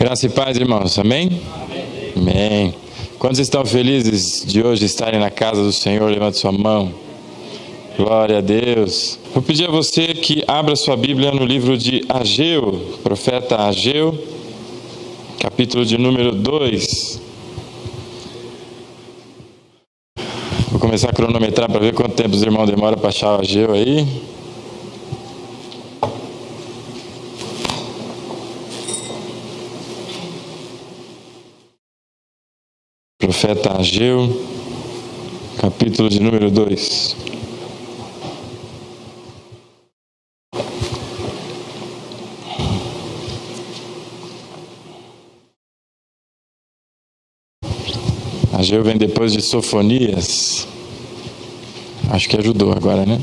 Graça e paz, irmãos. Amém? Amém. Quantos estão felizes de hoje estarem na casa do Senhor? Levante sua mão. Glória a Deus. Vou pedir a você que abra sua Bíblia no livro de Ageu, profeta Ageu, capítulo de número 2. Vou começar a cronometrar para ver quanto tempo os irmãos demoram para achar o Ageu aí. Profeta Ageu, capítulo de número 2. Ageu vem depois de Sofonias. Acho que ajudou agora, né?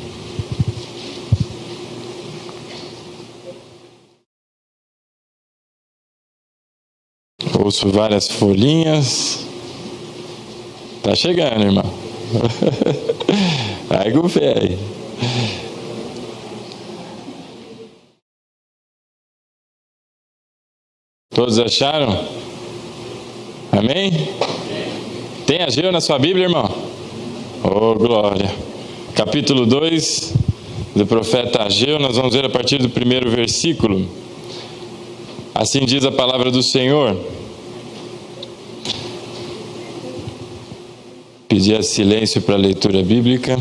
Ouço várias folhinhas. Tá chegando, irmão. Vai com fé aí. Todos acharam? Amém? Tem Ageu na sua Bíblia, irmão? Oh, glória. Capítulo 2 do profeta Ageu, nós vamos ver a partir do primeiro versículo. Assim diz a palavra do Senhor. Pedir silêncio para a leitura bíblica,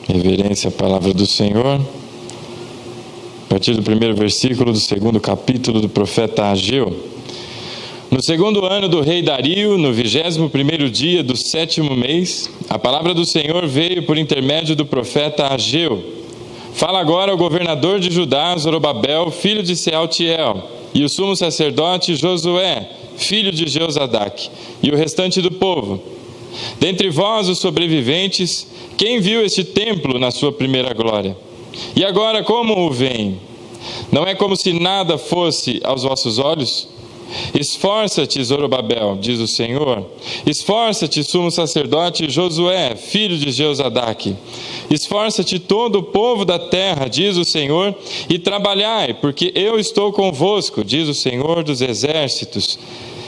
reverência à palavra do Senhor. A partir do primeiro versículo do segundo capítulo do profeta Ageu. No segundo ano do rei Dario, no 21º dia do 7º mês, a palavra do Senhor veio por intermédio do profeta Ageu. Fala agora ao governador de Judá, Zorobabel, filho de Sealtiel, e o sumo sacerdote Josué, filho de Jeozadak, e o restante do povo. Dentre vós, os sobreviventes, quem viu este templo na sua primeira glória? E agora como o veem? Não é como se nada fosse aos vossos olhos? Esforça-te, Zorobabel, diz o Senhor. Esforça-te, sumo sacerdote Josué, filho de Jeozadak. Esforça-te todo o povo da terra, diz o Senhor, e trabalhai, porque eu estou convosco, diz o Senhor dos exércitos.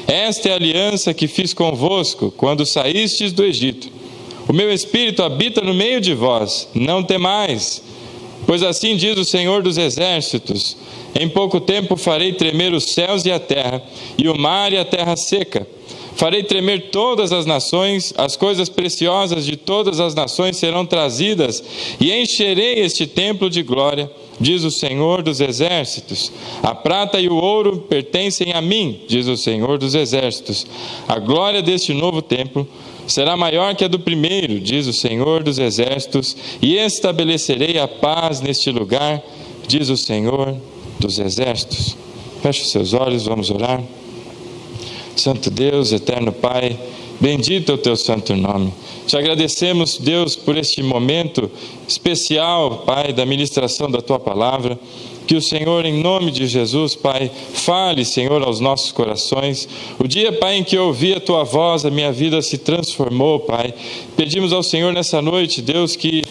Esta é a aliança que fiz convosco quando saístes do Egito. O meu espírito habita no meio de vós, não temais. Pois assim diz o Senhor dos exércitos: em pouco tempo farei tremer os céus e a terra, e o mar e a terra seca. Farei tremer todas as nações, as coisas preciosas de todas as nações serão trazidas, e encherei este templo de glória, diz o Senhor dos exércitos. A prata e o ouro pertencem a mim, diz o Senhor dos exércitos. A glória deste novo templo será maior que a do primeiro, diz o Senhor dos exércitos, e estabelecerei a paz neste lugar, diz o Senhor dos exércitos. Feche os seus olhos, vamos orar. Santo Deus, eterno Pai, bendito é o teu santo nome. Te agradecemos, Deus, por este momento especial, Pai, da ministração da tua palavra. Que o Senhor, em nome de Jesus, Pai, fale, Senhor, aos nossos corações. O dia, Pai, em que eu ouvi a tua voz, a minha vida se transformou, Pai. Pedimos ao Senhor nessa noite, Deus, que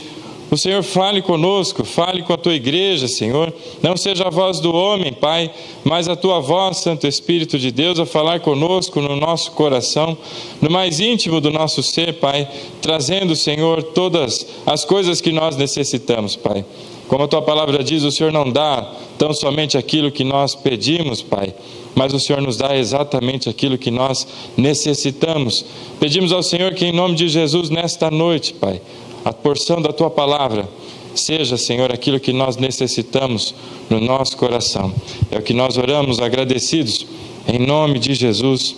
o Senhor fale conosco, fale com a tua igreja, Senhor. Não seja a voz do homem, Pai, mas a tua voz, Santo Espírito de Deus, a falar conosco no nosso coração, no mais íntimo do nosso ser, Pai, trazendo, Senhor, todas as coisas que nós necessitamos, Pai. Como a tua palavra diz, o Senhor não dá tão somente aquilo que nós pedimos, Pai, mas o Senhor nos dá exatamente aquilo que nós necessitamos. Pedimos ao Senhor que, em nome de Jesus, nesta noite, Pai, a porção da tua palavra seja, Senhor, aquilo que nós necessitamos no nosso coração. É o que nós oramos agradecidos, em nome de Jesus.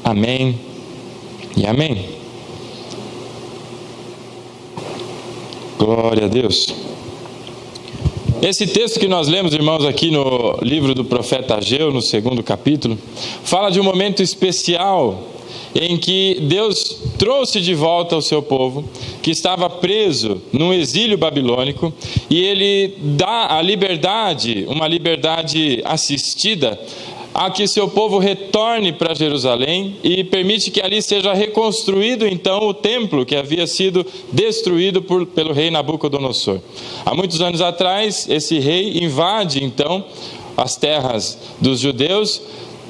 Amém e amém. Glória a Deus. Esse texto que nós lemos, irmãos, aqui no livro do profeta Ageu, no segundo capítulo, fala de um momento especial em que Deus trouxe de volta o seu povo, que estava preso num exílio babilônico, e Ele dá a liberdade, uma liberdade assistida, a que seu povo retorne para Jerusalém e permite que ali seja reconstruído então o templo que havia sido destruído pelo rei Nabucodonosor. Há muitos anos atrás, esse rei invade então as terras dos judeus,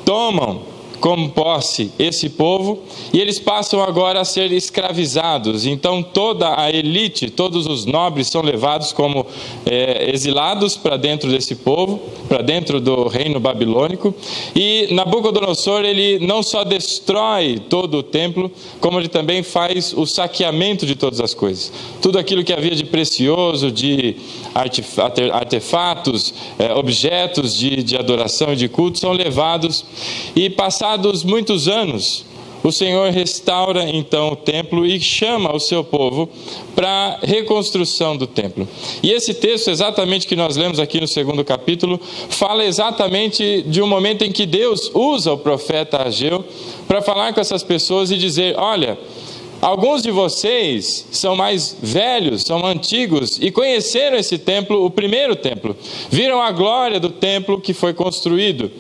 tomam como posse esse povo, e eles passam agora a ser escravizados. Então toda a elite, todos os nobres são levados como exilados para dentro desse povo, para dentro do reino babilônico. E Nabucodonosor, ele não só destrói todo o templo, como ele também faz o saqueamento de todas as coisas. Tudo aquilo que havia de precioso, de artefatos, objetos de adoração e de culto são levados, e passados muitos anos, o Senhor restaura então o templo e chama o seu povo para a reconstrução do templo. E esse texto exatamente que nós lemos aqui no 2º capítulo, fala exatamente de um momento em que Deus usa o profeta Ageu para falar com essas pessoas e dizer: olha, alguns de vocês são mais velhos, são antigos e conheceram esse templo, o primeiro templo, viram a glória do templo que foi construído.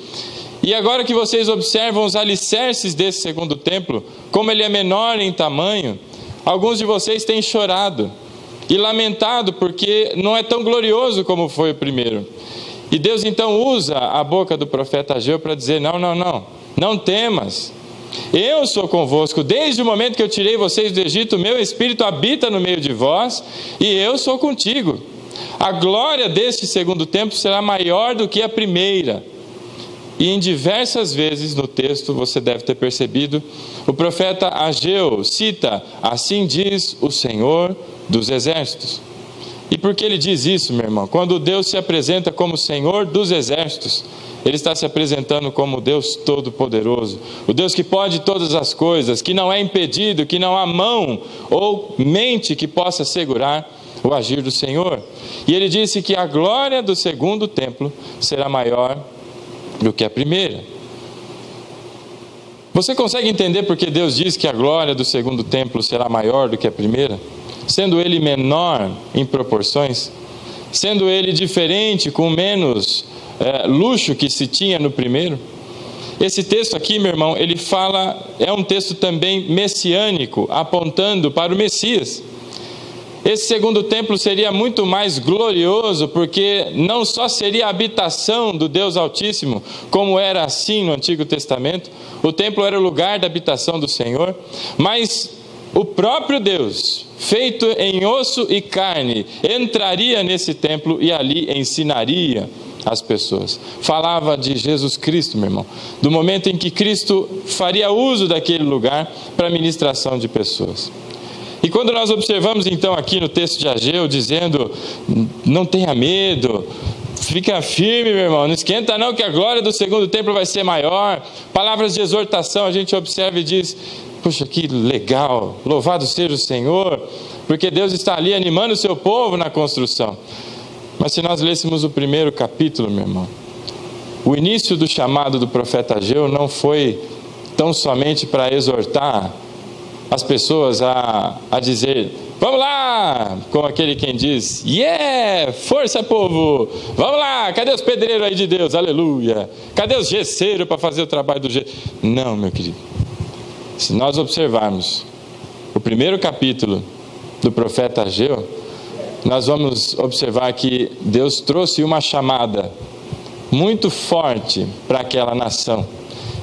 E agora que vocês observam os alicerces desse segundo templo, como ele é menor em tamanho, alguns de vocês têm chorado e lamentado porque não é tão glorioso como foi o primeiro. E Deus então usa a boca do profeta Ageu para dizer: não temas, eu sou convosco, desde o momento que eu tirei vocês do Egito, meu Espírito habita no meio de vós e eu sou contigo. A glória deste segundo templo será maior do que a primeira. E em diversas vezes no texto, você deve ter percebido, o profeta Ageu cita: assim diz o Senhor dos Exércitos. E por que ele diz isso, meu irmão? Quando Deus se apresenta como Senhor dos Exércitos, Ele está se apresentando como Deus Todo-Poderoso, o Deus que pode todas as coisas, que não é impedido, que não há mão ou mente que possa segurar o agir do Senhor. E ele disse que a glória do segundo templo será maior do que a primeira. Você consegue entender porque Deus diz que a glória do segundo templo será maior do que a primeira? Sendo ele menor em proporções, sendo ele diferente, com menos luxo que se tinha no primeiro. Esse texto aqui, meu irmão, ele fala, é um texto também messiânico, apontando para o Messias. Esse segundo templo seria muito mais glorioso, porque não só seria a habitação do Deus Altíssimo, como era assim no Antigo Testamento, o templo era o lugar da habitação do Senhor, mas o próprio Deus, feito em osso e carne, entraria nesse templo e ali ensinaria as pessoas. Falava de Jesus Cristo, meu irmão, do momento em que Cristo faria uso daquele lugar para a ministração de pessoas. E quando nós observamos então aqui no texto de Ageu, dizendo: não tenha medo, fica firme, meu irmão, não esquenta não, que a glória do segundo templo vai ser maior. Palavras de exortação, a gente observa e diz: puxa, que legal, louvado seja o Senhor, porque Deus está ali animando o seu povo na construção. Mas se nós lêssemos o primeiro capítulo, meu irmão, o início do chamado do profeta Ageu não foi tão somente para exortar as pessoas a dizer: vamos lá, como aquele quem diz: yeah, força povo, vamos lá, cadê os pedreiros aí de Deus, aleluia, cadê os gesseiros para fazer o trabalho do gesso? Não, meu querido, se nós observarmos o primeiro capítulo do profeta Ageu, nós vamos observar que Deus trouxe uma chamada muito forte para aquela nação,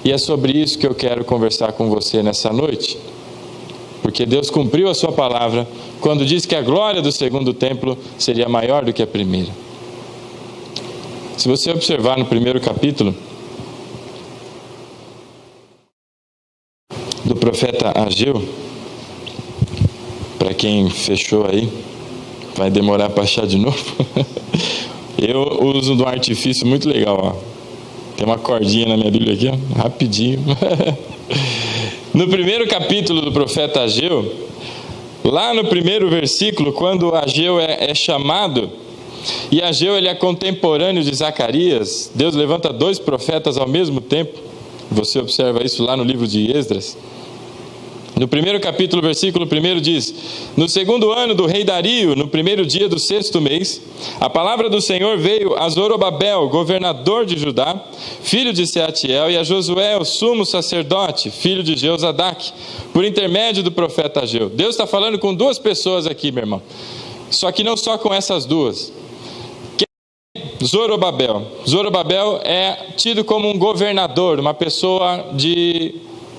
e é sobre isso que eu quero conversar com você nessa noite. Porque Deus cumpriu a sua palavra quando disse que a glória do segundo templo seria maior do que a primeira. Se você observar no primeiro capítulo do profeta Ageu, para quem fechou aí, vai demorar para achar de novo. Eu uso de um artifício muito legal, ó. Tem uma cordinha na minha Bíblia aqui, ó, rapidinho. No primeiro capítulo do profeta Ageu, lá no primeiro versículo, quando Ageu é chamado, e Ageu ele é contemporâneo de Zacarias, Deus levanta dois profetas ao mesmo tempo. Você observa isso lá no livro de Esdras. No primeiro capítulo, versículo 1 diz: no segundo ano do rei Dario, no primeiro dia do sexto mês, a palavra do Senhor veio a Zorobabel, governador de Judá, filho de Sealtiel, e a Josué, o sumo sacerdote, filho de Jeozadak, por intermédio do profeta Ageu. Deus está falando com duas pessoas aqui, meu irmão. Só que não só com essas duas. Zorobabel. Zorobabel é tido como um governador, uma pessoa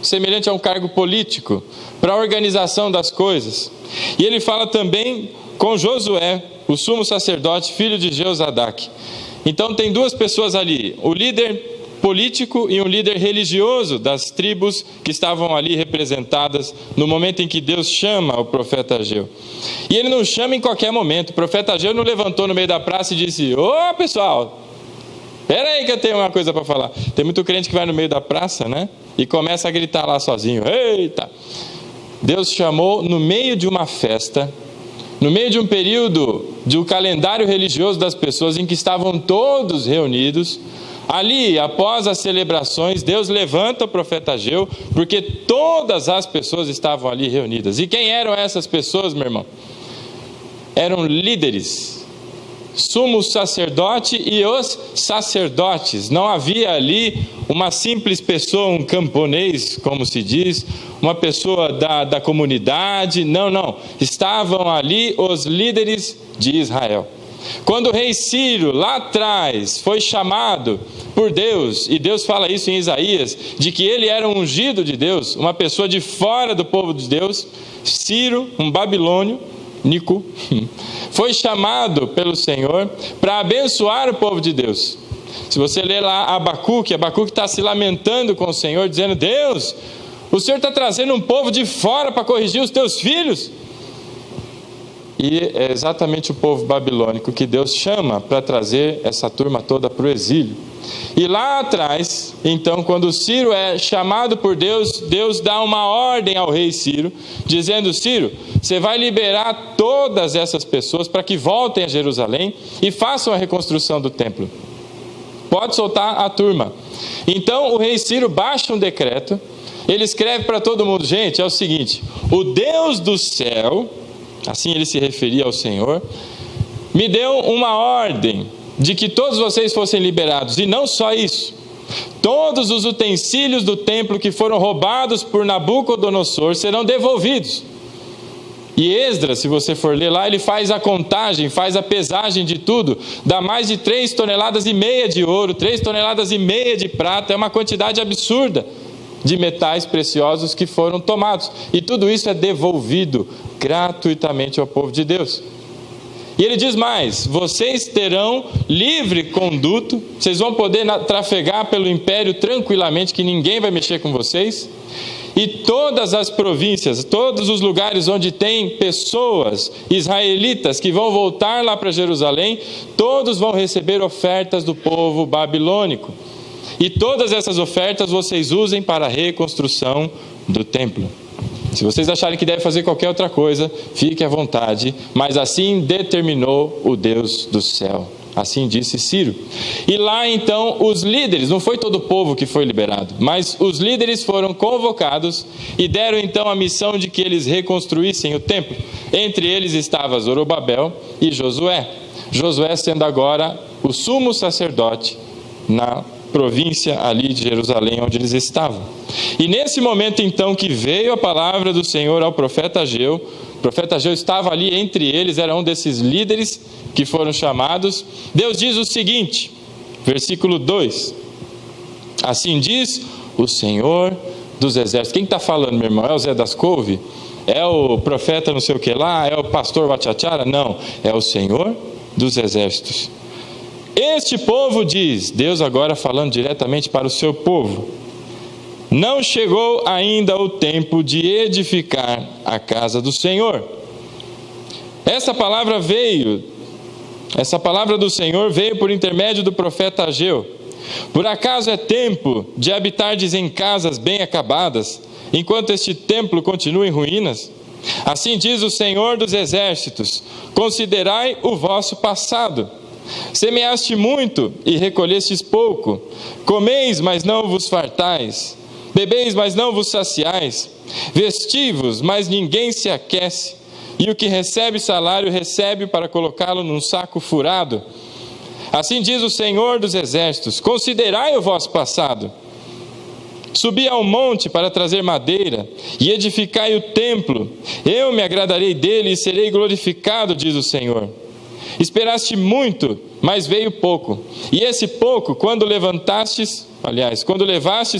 semelhante a um cargo político, para a organização das coisas. E ele fala também com Josué, o sumo sacerdote, filho de Jeozadak. Então tem duas pessoas ali, o líder político e um líder religioso das tribos que estavam ali representadas no momento em que Deus chama o profeta Ageu. E ele não chama em qualquer momento. O profeta Ageu não levantou no meio da praça e disse: ô pessoal, espera aí que eu tenho uma coisa para falar. Tem muito crente que vai no meio da praça, né? E começa a gritar lá sozinho: eita! Deus chamou no meio de uma festa, no meio de um período de calendário religioso das pessoas em que estavam todos reunidos. Ali, após as celebrações, Deus levanta o profeta Ageu, porque todas as pessoas estavam ali reunidas. E quem eram essas pessoas, meu irmão? Eram líderes, sumo sacerdote e os sacerdotes. Não havia ali uma simples pessoa, um camponês, como se diz, uma pessoa da comunidade. Não. Estavam ali os líderes de Israel. Quando o rei Ciro, lá atrás, foi chamado por Deus, e Deus fala isso em Isaías, de que ele era um ungido de Deus, uma pessoa de fora do povo de Deus, Ciro, um babilônio, Nico, foi chamado pelo Senhor para abençoar o povo de Deus. Se você ler lá Abacuque está se lamentando com o Senhor, dizendo: Deus, o Senhor está trazendo um povo de fora para corrigir os teus filhos. E é exatamente o povo babilônico que Deus chama para trazer essa turma toda para o exílio. E lá atrás, então, quando Ciro é chamado por Deus, Deus dá uma ordem ao rei Ciro, dizendo: Ciro, você vai liberar todas essas pessoas para que voltem a Jerusalém e façam a reconstrução do templo. Pode soltar a turma. Então o rei Ciro baixa um decreto, ele escreve para todo mundo: gente, é o seguinte, o Deus do céu, assim ele se referia ao Senhor, me deu uma ordem de que todos vocês fossem liberados. E não só isso, todos os utensílios do templo que foram roubados por Nabucodonosor serão devolvidos. E Esdras, se você for ler lá, ele faz a contagem, faz a pesagem de tudo, dá mais de 3,5 toneladas de ouro, 3,5 toneladas de prata. É uma quantidade absurda de metais preciosos que foram tomados, e tudo isso é devolvido gratuitamente ao povo de Deus. E ele diz mais: vocês terão livre conduto, vocês vão poder trafegar pelo império tranquilamente, que ninguém vai mexer com vocês. E todas as províncias, todos os lugares onde tem pessoas israelitas que vão voltar lá para Jerusalém, todos vão receber ofertas do povo babilônico. E todas essas ofertas vocês usem para a reconstrução do templo. Se vocês acharem que deve fazer qualquer outra coisa, fique à vontade, mas assim determinou o Deus do céu. Assim disse Ciro. E lá então os líderes, não foi todo o povo que foi liberado, mas os líderes foram convocados e deram então a missão de que eles reconstruíssem o templo. Entre eles estava Zorobabel e Josué. Josué sendo agora o sumo sacerdote na província ali de Jerusalém, onde eles estavam. E nesse momento então que veio a palavra do Senhor ao profeta Ageu, o profeta Ageu estava ali entre eles, era um desses líderes que foram chamados. Deus diz o seguinte, versículo 2: assim diz o Senhor dos exércitos. Quem está falando, meu irmão? É o Zé das Couve? É o profeta não sei o que lá? É o pastor Bachachara? Não, é o Senhor dos exércitos. Este povo diz, Deus agora falando diretamente para o seu povo: não chegou ainda o tempo de edificar a casa do Senhor. Essa palavra do Senhor veio por intermédio do profeta Ageu. Por acaso é tempo de habitardes em casas bem acabadas, enquanto este templo continua em ruínas? Assim diz o Senhor dos exércitos: considerai o vosso passado. Semeaste muito e recolhestes pouco. Comeis, mas não vos fartais. Bebeis, mas não vos saciais. Vestivos, mas ninguém se aquece. E o que recebe salário, recebe para colocá-lo num saco furado. Assim diz o Senhor dos exércitos: considerai o vosso passado. Subi ao monte para trazer madeira, e edificai o templo. Eu me agradarei dele e serei glorificado, diz o Senhor. Esperaste muito, mas veio pouco. E esse pouco, quando levastes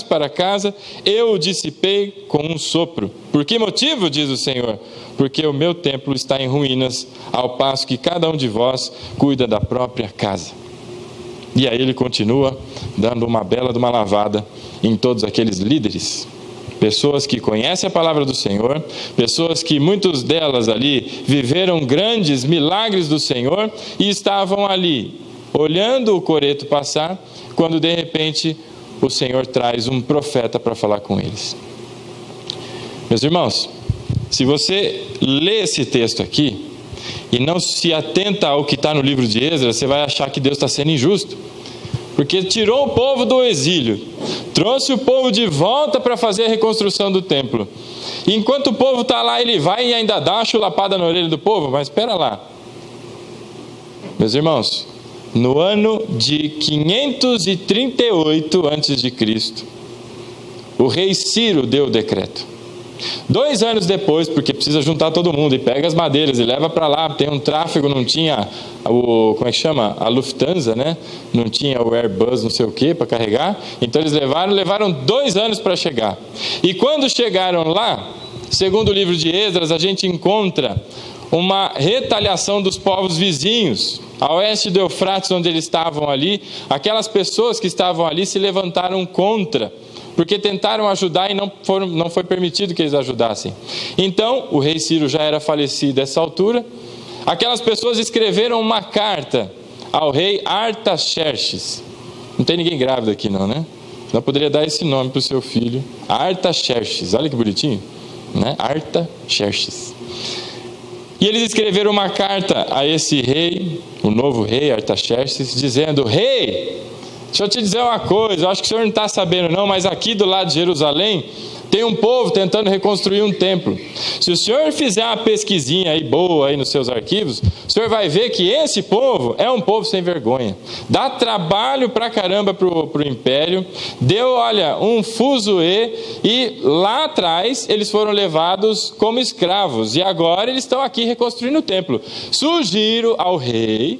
para casa, eu o dissipei com um sopro. Por que motivo, diz o Senhor? Porque o meu templo está em ruínas, ao passo que cada um de vós cuida da própria casa. E aí ele continua dando uma bela de uma lavada em todos aqueles líderes. Pessoas que conhecem a palavra do Senhor, pessoas que muitas delas ali viveram grandes milagres do Senhor e estavam ali olhando o coreto passar, quando de repente o Senhor traz um profeta para falar com eles. Meus irmãos, se você lê esse texto aqui e não se atenta ao que está no livro de Esdras, você vai achar que Deus está sendo injusto. Porque tirou o povo do exílio, trouxe o povo de volta para fazer a reconstrução do templo. E enquanto o povo está lá, ele vai e ainda dá uma chulapada na orelha do povo. Mas espera lá. Meus irmãos, no ano de 538 a.C., o rei Ciro deu o decreto. 2 anos depois, porque precisa juntar todo mundo, e pega as madeiras e leva para lá, tem um tráfego, não tinha a Lufthansa, né? Não tinha o Airbus, não sei o que, para carregar, então eles levaram 2 anos para chegar. E quando chegaram lá, segundo o livro de Esdras, a gente encontra uma retaliação dos povos vizinhos, a oeste do Eufrates, onde eles estavam ali. Aquelas pessoas que estavam ali se levantaram contra, porque tentaram ajudar e não foi permitido que eles ajudassem. Então, o rei Ciro já era falecido a essa altura. Aquelas pessoas escreveram uma carta ao rei Artaxerxes. Não tem ninguém grávido aqui não, né? Não poderia dar esse nome para o seu filho. Artaxerxes, olha que bonitinho, né? Artaxerxes. E eles escreveram uma carta a esse rei, o novo rei Artaxerxes, dizendo: rei, deixa eu te dizer uma coisa, eu acho que o senhor não está sabendo não, mas aqui do lado de Jerusalém tem um povo tentando reconstruir um templo. Se o senhor fizer uma pesquisinha aí boa aí nos seus arquivos, o senhor vai ver que esse povo é um povo sem vergonha. Dá trabalho pra caramba pro império, deu, olha, um fuzuê, e lá atrás eles foram levados como escravos, e agora eles estão aqui reconstruindo o templo. Sugiro ao rei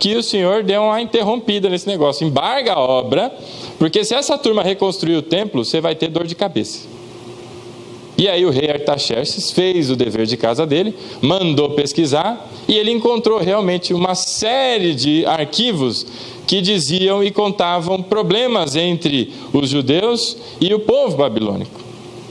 que o senhor dê uma interrompida nesse negócio, embarga a obra, porque se essa turma reconstruir o templo, você vai ter dor de cabeça. E aí o rei Artaxerxes fez o dever de casa dele, mandou pesquisar, e ele encontrou realmente uma série de arquivos que diziam e contavam problemas entre os judeus e o povo babilônico.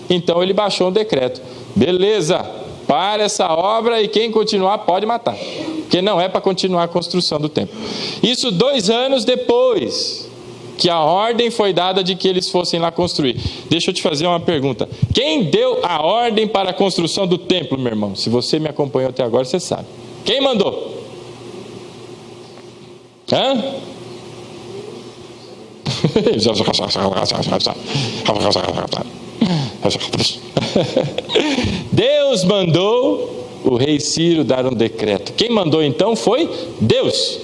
Então ele baixou um decreto: beleza, para essa obra, e quem continuar pode matar, porque não é para continuar a construção do templo. Isso 2 anos depois que a ordem foi dada de que eles fossem lá construir. Deixa eu te fazer uma pergunta: quem deu a ordem para a construção do templo, meu irmão? Se você me acompanhou até agora, você sabe. Quem mandou? Hã? Deus mandou o rei Ciro dar um decreto. Quem mandou então foi Deus.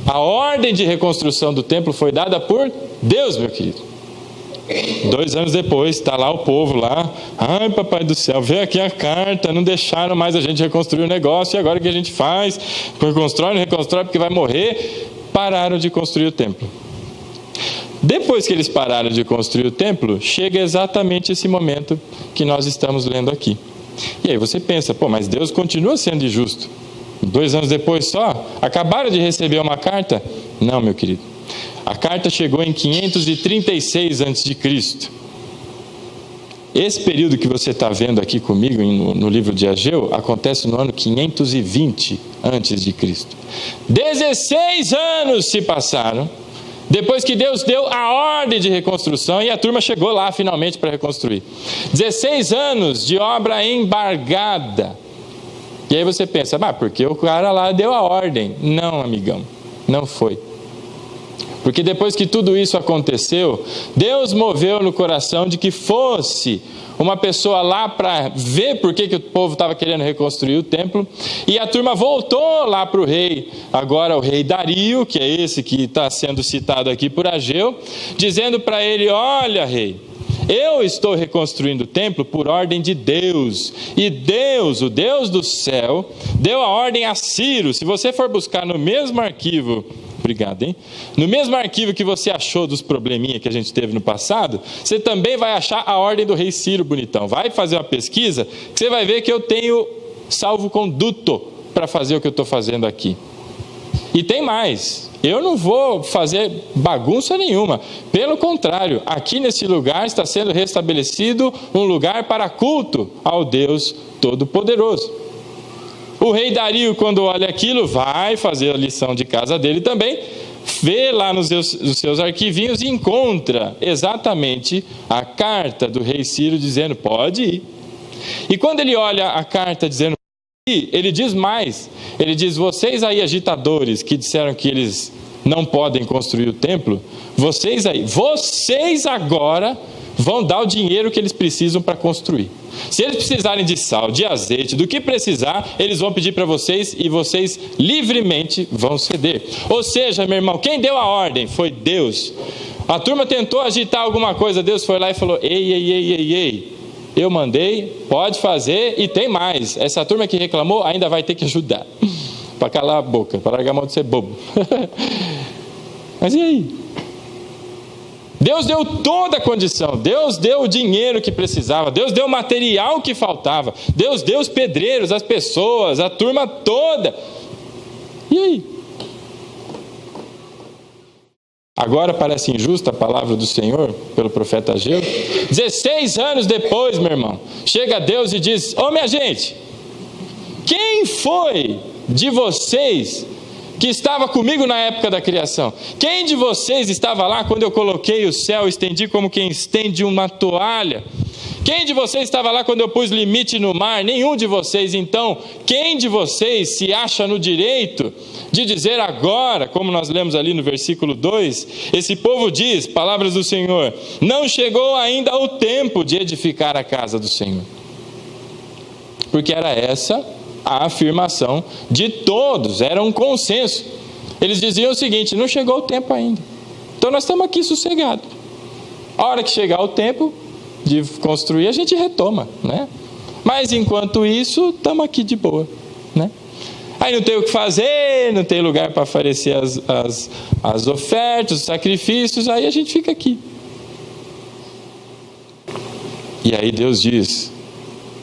A ordem de reconstrução do templo foi dada por Deus, meu querido. 2 anos depois, está lá o povo lá: ai, papai do céu, vê aqui a carta, não deixaram mais a gente reconstruir o negócio, e agora o que a gente faz? Reconstrói, não reconstrói porque vai morrer. Pararam de construir o templo. Depois que eles pararam de construir o templo, chega exatamente esse momento que nós estamos lendo aqui. E aí você pensa: pô, mas Deus continua sendo injusto. 2 anos depois só, acabaram de receber uma carta? Não, meu querido. A carta chegou em 536 a.C. Esse período que você está vendo aqui comigo no livro de Ageu acontece no ano 520 a.C. 16 anos se passaram depois que Deus deu a ordem de reconstrução, e a turma chegou lá finalmente para reconstruir. 16 anos de obra embargada. E aí você pensa: porque o cara lá deu a ordem. Não, amigão, não foi. Porque depois que tudo isso aconteceu, Deus moveu no coração de que fosse uma pessoa lá para ver por que o povo estava querendo reconstruir o templo. E a turma voltou lá para o rei, agora o rei Dario, que é esse que está sendo citado aqui por Ageu, dizendo para ele: olha, rei, Eu estou reconstruindo o templo por ordem de Deus. E Deus, o Deus do céu, deu a ordem a Ciro. Se você for buscar no mesmo arquivo, obrigado, hein? No mesmo arquivo que você achou dos probleminha que a gente teve no passado, você também vai achar a ordem do rei Ciro, bonitão. Vai fazer uma pesquisa, que você vai ver que eu tenho salvo-conduto para fazer o que eu estou fazendo aqui. E tem mais. Eu não vou fazer bagunça nenhuma. Pelo contrário, aqui nesse lugar está sendo restabelecido um lugar para culto ao Deus Todo-Poderoso. O rei Dario, quando olha aquilo, vai fazer a lição de casa dele também, vê lá nos seus arquivinhos e encontra exatamente a carta do rei Ciro dizendo, pode ir. E quando ele olha a carta dizendo, ele diz mais, ele diz, vocês aí agitadores que disseram que eles não podem construir o templo, vocês agora vão dar o dinheiro que eles precisam para construir. Se eles precisarem de sal, de azeite, do que precisar, eles vão pedir para vocês e vocês livremente vão ceder. Ou seja, meu irmão, quem deu a ordem foi Deus. A turma tentou agitar alguma coisa, Deus foi lá e falou, ei, eu mandei, pode fazer e tem mais. Essa turma que reclamou ainda vai ter que ajudar. Para calar a boca, para largar a mão de ser bobo. Mas e aí? Deus deu toda a condição, Deus deu o dinheiro que precisava, Deus deu o material que faltava, Deus deu os pedreiros, as pessoas, a turma toda. E aí? Agora parece injusta a palavra do Senhor pelo profeta Ageu. 16 anos depois, meu irmão, chega Deus e diz, minha gente, quem foi de vocês que estava comigo na época da criação? Quem de vocês estava lá quando eu coloquei o céu, estendi como quem estende uma toalha? Quem de vocês estava lá quando eu pus limite no mar? Nenhum de vocês. Então, quem de vocês se acha no direito de dizer agora, como nós lemos ali no versículo 2, esse povo diz, palavras do Senhor, não chegou ainda o tempo de edificar a casa do Senhor. Porque era essa a afirmação de todos, era um consenso. Eles diziam o seguinte, não chegou o tempo ainda. Então nós estamos aqui sossegados. A hora que chegar o tempo de construir, a gente retoma, né? Mas enquanto isso, estamos aqui de boa, né? Aí não tem o que fazer, não tem lugar para oferecer as ofertas, os sacrifícios, aí a gente fica aqui. E aí Deus diz,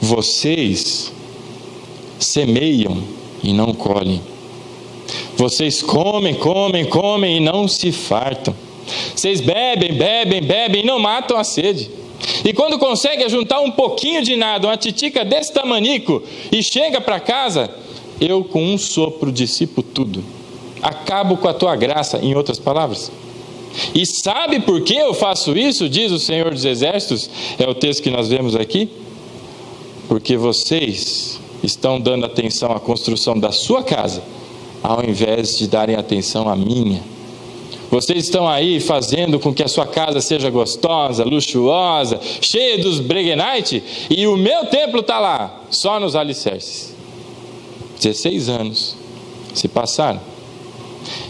vocês semeiam e não colhem. Vocês comem e não se fartam. Vocês bebem e não matam a sede. E quando consegue juntar um pouquinho de nada, uma titica desse tamanico, e chega para casa, eu com um sopro dissipo tudo. Acabo com a tua graça, em outras palavras. E sabe por que eu faço isso? Diz o Senhor dos Exércitos, é o texto que nós vemos aqui. Porque vocês estão dando atenção à construção da sua casa, ao invés de darem atenção à minha. Vocês estão aí fazendo com que a sua casa seja gostosa, luxuosa, cheia dos breguenite, e o meu templo está lá, só nos alicerces. 16 anos se passaram.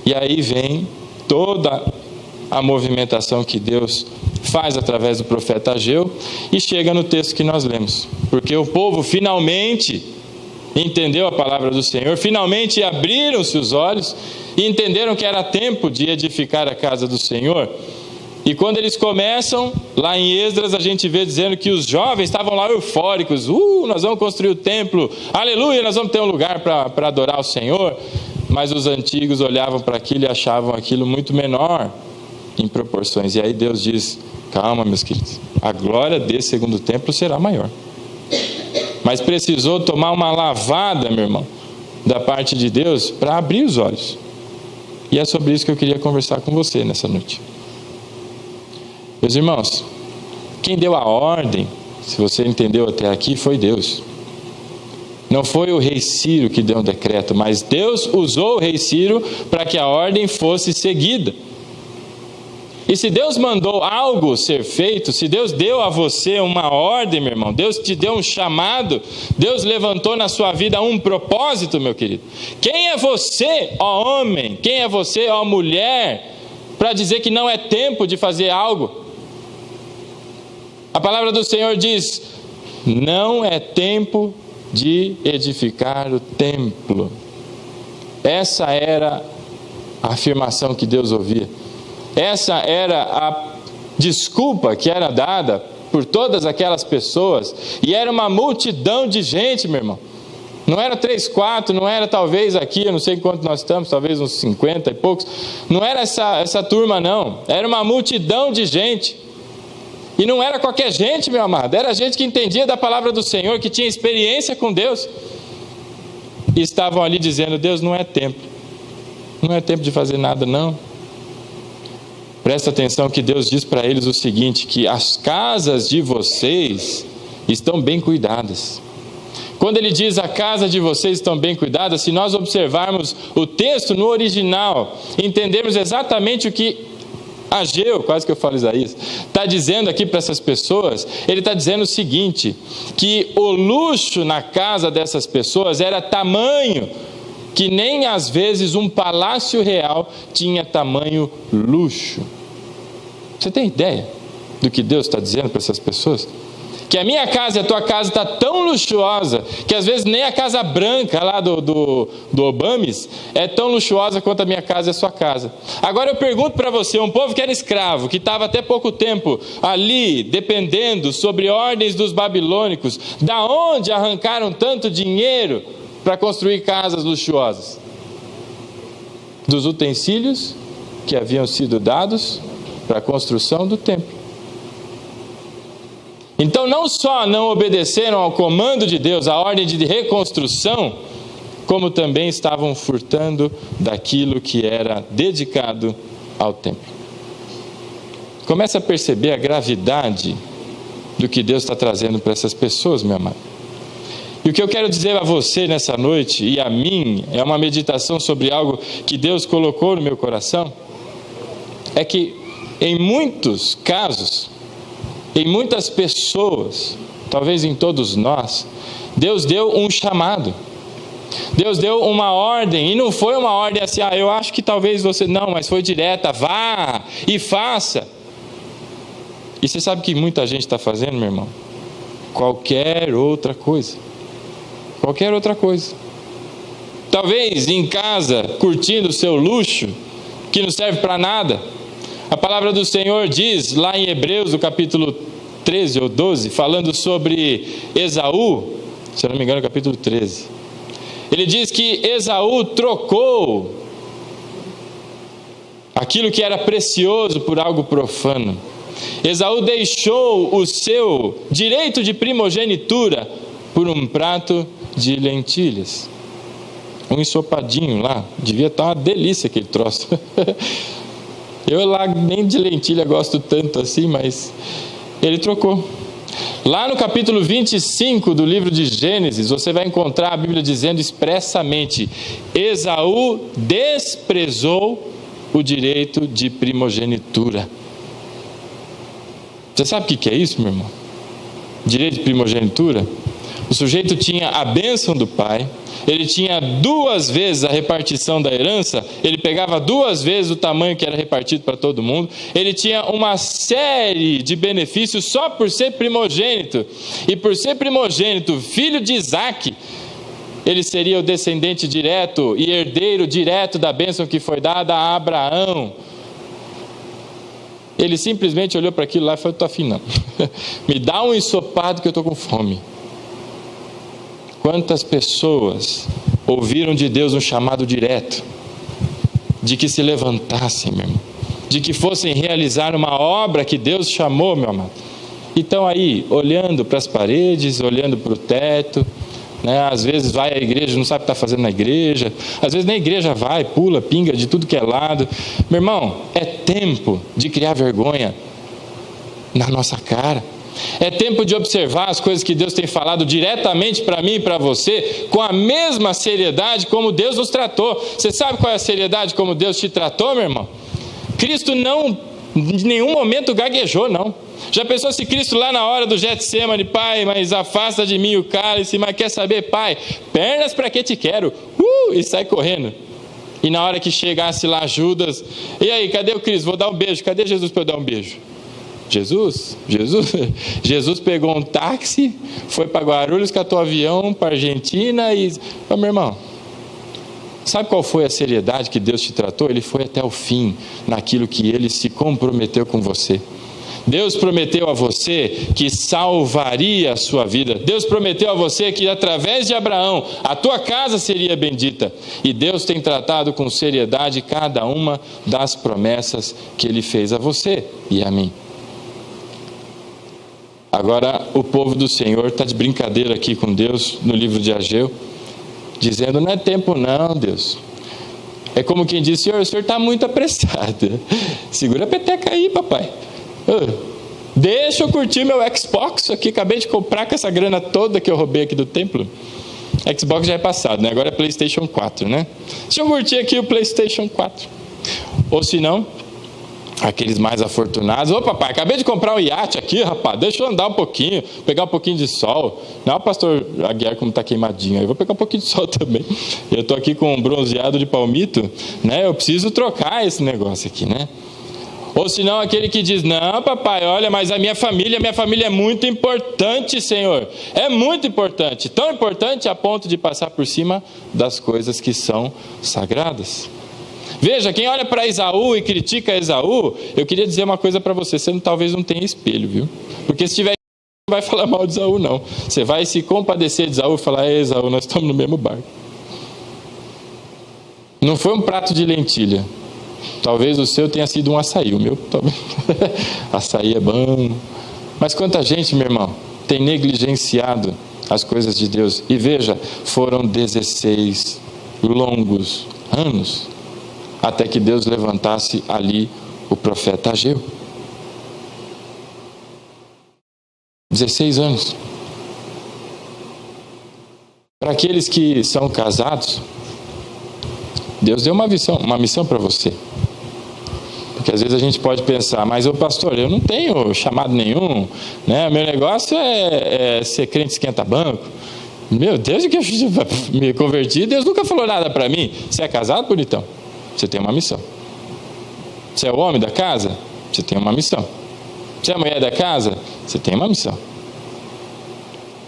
E aí vem toda a movimentação que Deus faz através do profeta Ageu, e chega no texto que nós lemos. Porque o povo finalmente entendeu a palavra do Senhor, finalmente abriram-se os olhos e entenderam que era tempo de edificar a casa do Senhor. E quando eles começam, lá em Esdras a gente vê dizendo que os jovens estavam lá eufóricos, nós vamos construir o templo, aleluia, nós vamos ter um lugar para adorar o Senhor. Mas os antigos olhavam para aquilo e achavam aquilo muito menor em proporções. E aí Deus diz, calma meus queridos, a glória desse segundo templo será maior. Mas precisou tomar uma lavada, meu irmão, da parte de Deus para abrir os olhos. E é sobre isso que eu queria conversar com você nessa noite. Meus irmãos, quem deu a ordem, se você entendeu até aqui, foi Deus. Não foi o rei Ciro que deu um decreto, mas Deus usou o rei Ciro para que a ordem fosse seguida. E se Deus mandou algo ser feito, se Deus deu a você uma ordem, meu irmão, Deus te deu um chamado, Deus levantou na sua vida um propósito, meu querido. Quem é você, ó homem? Quem é você, ó mulher, para dizer que não é tempo de fazer algo? A palavra do Senhor diz: não é tempo de edificar o templo. Essa era a afirmação que Deus ouvia. Essa era a desculpa que era dada por todas aquelas pessoas. E era uma multidão de gente, meu irmão. Não era 3, 4, não era talvez aqui, eu não sei quanto nós estamos, talvez uns 50 e poucos. Não era essa turma, não. Era uma multidão de gente. E não era qualquer gente, meu amado. Era gente que entendia da palavra do Senhor, que tinha experiência com Deus. E estavam ali dizendo: Deus, não é tempo. Não é tempo de fazer nada, não. Presta atenção que Deus diz para eles o seguinte: que as casas de vocês estão bem cuidadas. Quando ele diz a casa de vocês estão bem cuidadas, se nós observarmos o texto no original, entendermos exatamente o que Ageu, quase que eu falo Isaías, está dizendo aqui para essas pessoas, ele está dizendo o seguinte: que o luxo na casa dessas pessoas era tamanho que nem às vezes um palácio real tinha tamanho luxo. Você tem ideia do que Deus está dizendo para essas pessoas? Que a minha casa e a tua casa está tão luxuosa, que às vezes nem a casa branca lá do Obames é tão luxuosa quanto a minha casa e a sua casa. Agora eu pergunto para você, um povo que era escravo, que estava até pouco tempo ali, dependendo sobre ordens dos babilônicos, da onde arrancaram tanto dinheiro para construir casas luxuosas? Dos utensílios que haviam sido dados para a construção do templo. Então não só não obedeceram ao comando de Deus, à ordem de reconstrução, como também estavam furtando daquilo que era dedicado ao templo. Começa a perceber a gravidade do que Deus está trazendo para essas pessoas, meu amado. E o que eu quero dizer a você nessa noite, e a mim, é uma meditação sobre algo que Deus colocou no meu coração, é que em muitos casos, em muitas pessoas, talvez em todos nós, Deus deu um chamado. Deus deu uma ordem, e não foi uma ordem assim: eu acho que talvez você... Não, mas foi direta: vá e faça. E você sabe o que muita gente está fazendo, meu irmão? Qualquer outra coisa. Qualquer outra coisa. Talvez em casa, curtindo o seu luxo, que não serve para nada. A palavra do Senhor diz lá em Hebreus, no capítulo 13 ou 12, falando sobre Esaú, se eu não me engano, capítulo 13. Ele diz que Esaú trocou aquilo que era precioso por algo profano. Esaú deixou o seu direito de primogenitura por um prato de lentilhas. Um ensopadinho lá, devia estar uma delícia aquele troço. Eu lá nem de lentilha gosto tanto assim, mas ele trocou. Lá no capítulo 25 do livro de Gênesis, você vai encontrar a Bíblia dizendo expressamente: Esaú desprezou o direito de primogenitura. Você sabe o que é isso, meu irmão? Direito de primogenitura? O sujeito tinha a bênção do pai, ele tinha 2 vezes a repartição da herança, ele pegava 2 vezes o tamanho que era repartido para todo mundo, ele tinha uma série de benefícios só por ser primogênito, e por ser primogênito, filho de Isaac, ele seria o descendente direto e herdeiro direto da bênção que foi dada a Abraão. Ele simplesmente olhou para aquilo lá e falou: estou afim não, me dá um ensopado que eu estou com fome. Quantas pessoas ouviram de Deus um chamado direto, de que se levantassem, meu irmão, de que fossem realizar uma obra que Deus chamou, meu amado, e estão aí, olhando para as paredes, olhando para o teto, né? Às vezes vai à igreja, não sabe o que está fazendo na igreja, às vezes na igreja vai, pula, pinga de tudo que é lado. Meu irmão, é tempo de criar vergonha na nossa cara. É tempo de observar as coisas que Deus tem falado diretamente para mim e para você, com a mesma seriedade como Deus nos tratou. Você sabe qual é a seriedade como Deus te tratou, meu irmão? Cristo não, em nenhum momento gaguejou, não. Já pensou se Cristo lá na hora do Getsemane: Pai, mas afasta de mim o cálice, mas quer saber, Pai, pernas para que te quero, e sai correndo. E na hora que chegasse lá Judas: e aí, cadê o Cristo? Vou dar um beijo, cadê Jesus para eu dar um beijo? Jesus pegou um táxi, foi para Guarulhos, catou avião para Argentina e... Meu irmão, sabe qual foi a seriedade que Deus te tratou? Ele foi até o fim naquilo que Ele se comprometeu com você. Deus prometeu a você que salvaria a sua vida. Deus prometeu a você que através de Abraão a tua casa seria bendita. E Deus tem tratado com seriedade cada uma das promessas que Ele fez a você e a mim. Agora o povo do Senhor está de brincadeira aqui com Deus no livro de Ageu, dizendo: não é tempo não, Deus. É como quem diz: Senhor, o Senhor está muito apressado. Segura a peteca aí, papai. Deixa eu curtir meu Xbox aqui, acabei de comprar com essa grana toda que eu roubei aqui do templo. Xbox já é passado, né? Agora é PlayStation 4, né? Deixa eu curtir aqui o PlayStation 4. Ou se não, aqueles mais afortunados: ô papai, acabei de comprar um iate aqui, rapaz, deixa eu andar um pouquinho, pegar um pouquinho de sol. Não, pastor Aguiar, como está queimadinho, eu vou pegar um pouquinho de sol também. Eu estou aqui com um bronzeado de palmito, né? Eu preciso trocar esse negócio aqui, né? Ou se não, aquele que diz: não, papai, olha, mas a minha família é muito importante, Senhor. É muito importante, tão importante a ponto de passar por cima das coisas que são sagradas. Veja, quem olha para Esaú e critica Esaú, eu queria dizer uma coisa para você: você talvez não tenha espelho, viu? Porque se tiver, não vai falar mal de Esaú, não. Você vai se compadecer de Esaú e falar: Esaú, nós estamos no mesmo barco. Não foi um prato de lentilha. Talvez o seu tenha sido um açaí, o meu talvez. Açaí é bom. Mas quanta gente, meu irmão, tem negligenciado as coisas de Deus. E veja, foram 16 longos anos até que Deus levantasse ali o profeta Ageu. 16 anos. Para aqueles que são casados, Deus deu uma missão para você. Porque às vezes a gente pode pensar: mas ô pastor, eu não tenho chamado nenhum, né? Meu negócio é ser crente esquenta-banco. Meu Deus, que eu me converti, Deus nunca falou nada para mim. Você é casado, bonitão? Você tem uma missão. Você é o homem da casa? Você tem uma missão. Você é a mulher da casa? Você tem uma missão.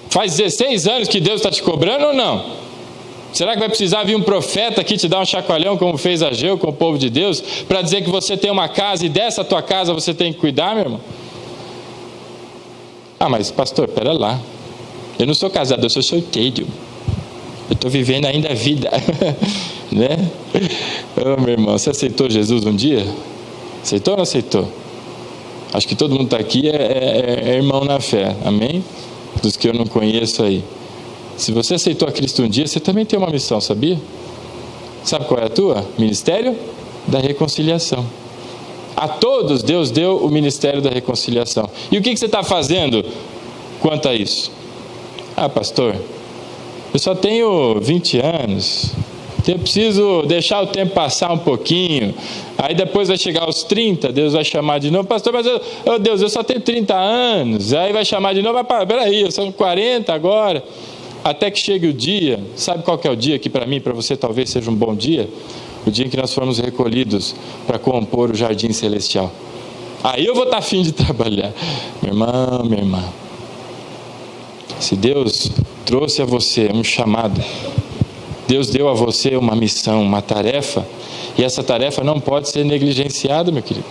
Faz 16 anos que Deus está te cobrando ou não? Será que vai precisar vir um profeta aqui te dar um chacoalhão, como fez Ageu com o povo de Deus, para dizer que você tem uma casa e dessa tua casa você tem que cuidar, meu irmão? Ah, mas pastor, pera lá. Eu não sou casado, eu sou solteiro. Eu estou vivendo ainda a vida. Né? Oh, meu irmão, você aceitou Jesus um dia? Aceitou ou não aceitou? Acho que todo mundo está aqui é irmão na fé, amém? Dos que eu não conheço aí. Se você aceitou a Cristo um dia, você também tem uma missão, sabia? Sabe qual é a tua? Ministério da reconciliação. A todos Deus deu o ministério da reconciliação. E o que você está fazendo quanto a isso? Ah, pastor, eu só tenho 20 anos, eu preciso deixar o tempo passar um pouquinho, aí depois vai chegar aos 30, Deus vai chamar de novo: pastor, mas Deus, eu só tenho 30 anos, aí vai chamar de novo: mas peraí, eu sou 40 agora. Até que chegue o dia, sabe qual que é o dia que para mim, para você talvez seja um bom dia? O dia em que nós formos recolhidos para compor o jardim celestial. Aí eu vou estar afim de trabalhar. Meu irmão, minha irmã, se Deus trouxe a você um chamado, Deus deu a você uma missão, uma tarefa, e essa tarefa não pode ser negligenciada, meu querido.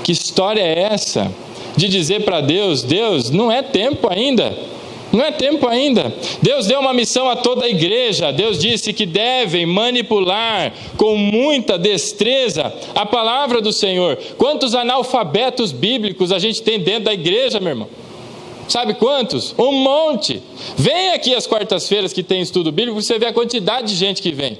Que história é essa de dizer para Deus: Deus, não é tempo ainda? Não é tempo ainda. Deus deu uma missão a toda a igreja. Deus disse que devem manipular com muita destreza a palavra do Senhor. Quantos analfabetos bíblicos a gente tem dentro da igreja, meu irmão? Sabe quantos? Um monte. Vem aqui às quartas-feiras que tem estudo bíblico, você vê a quantidade de gente que vem.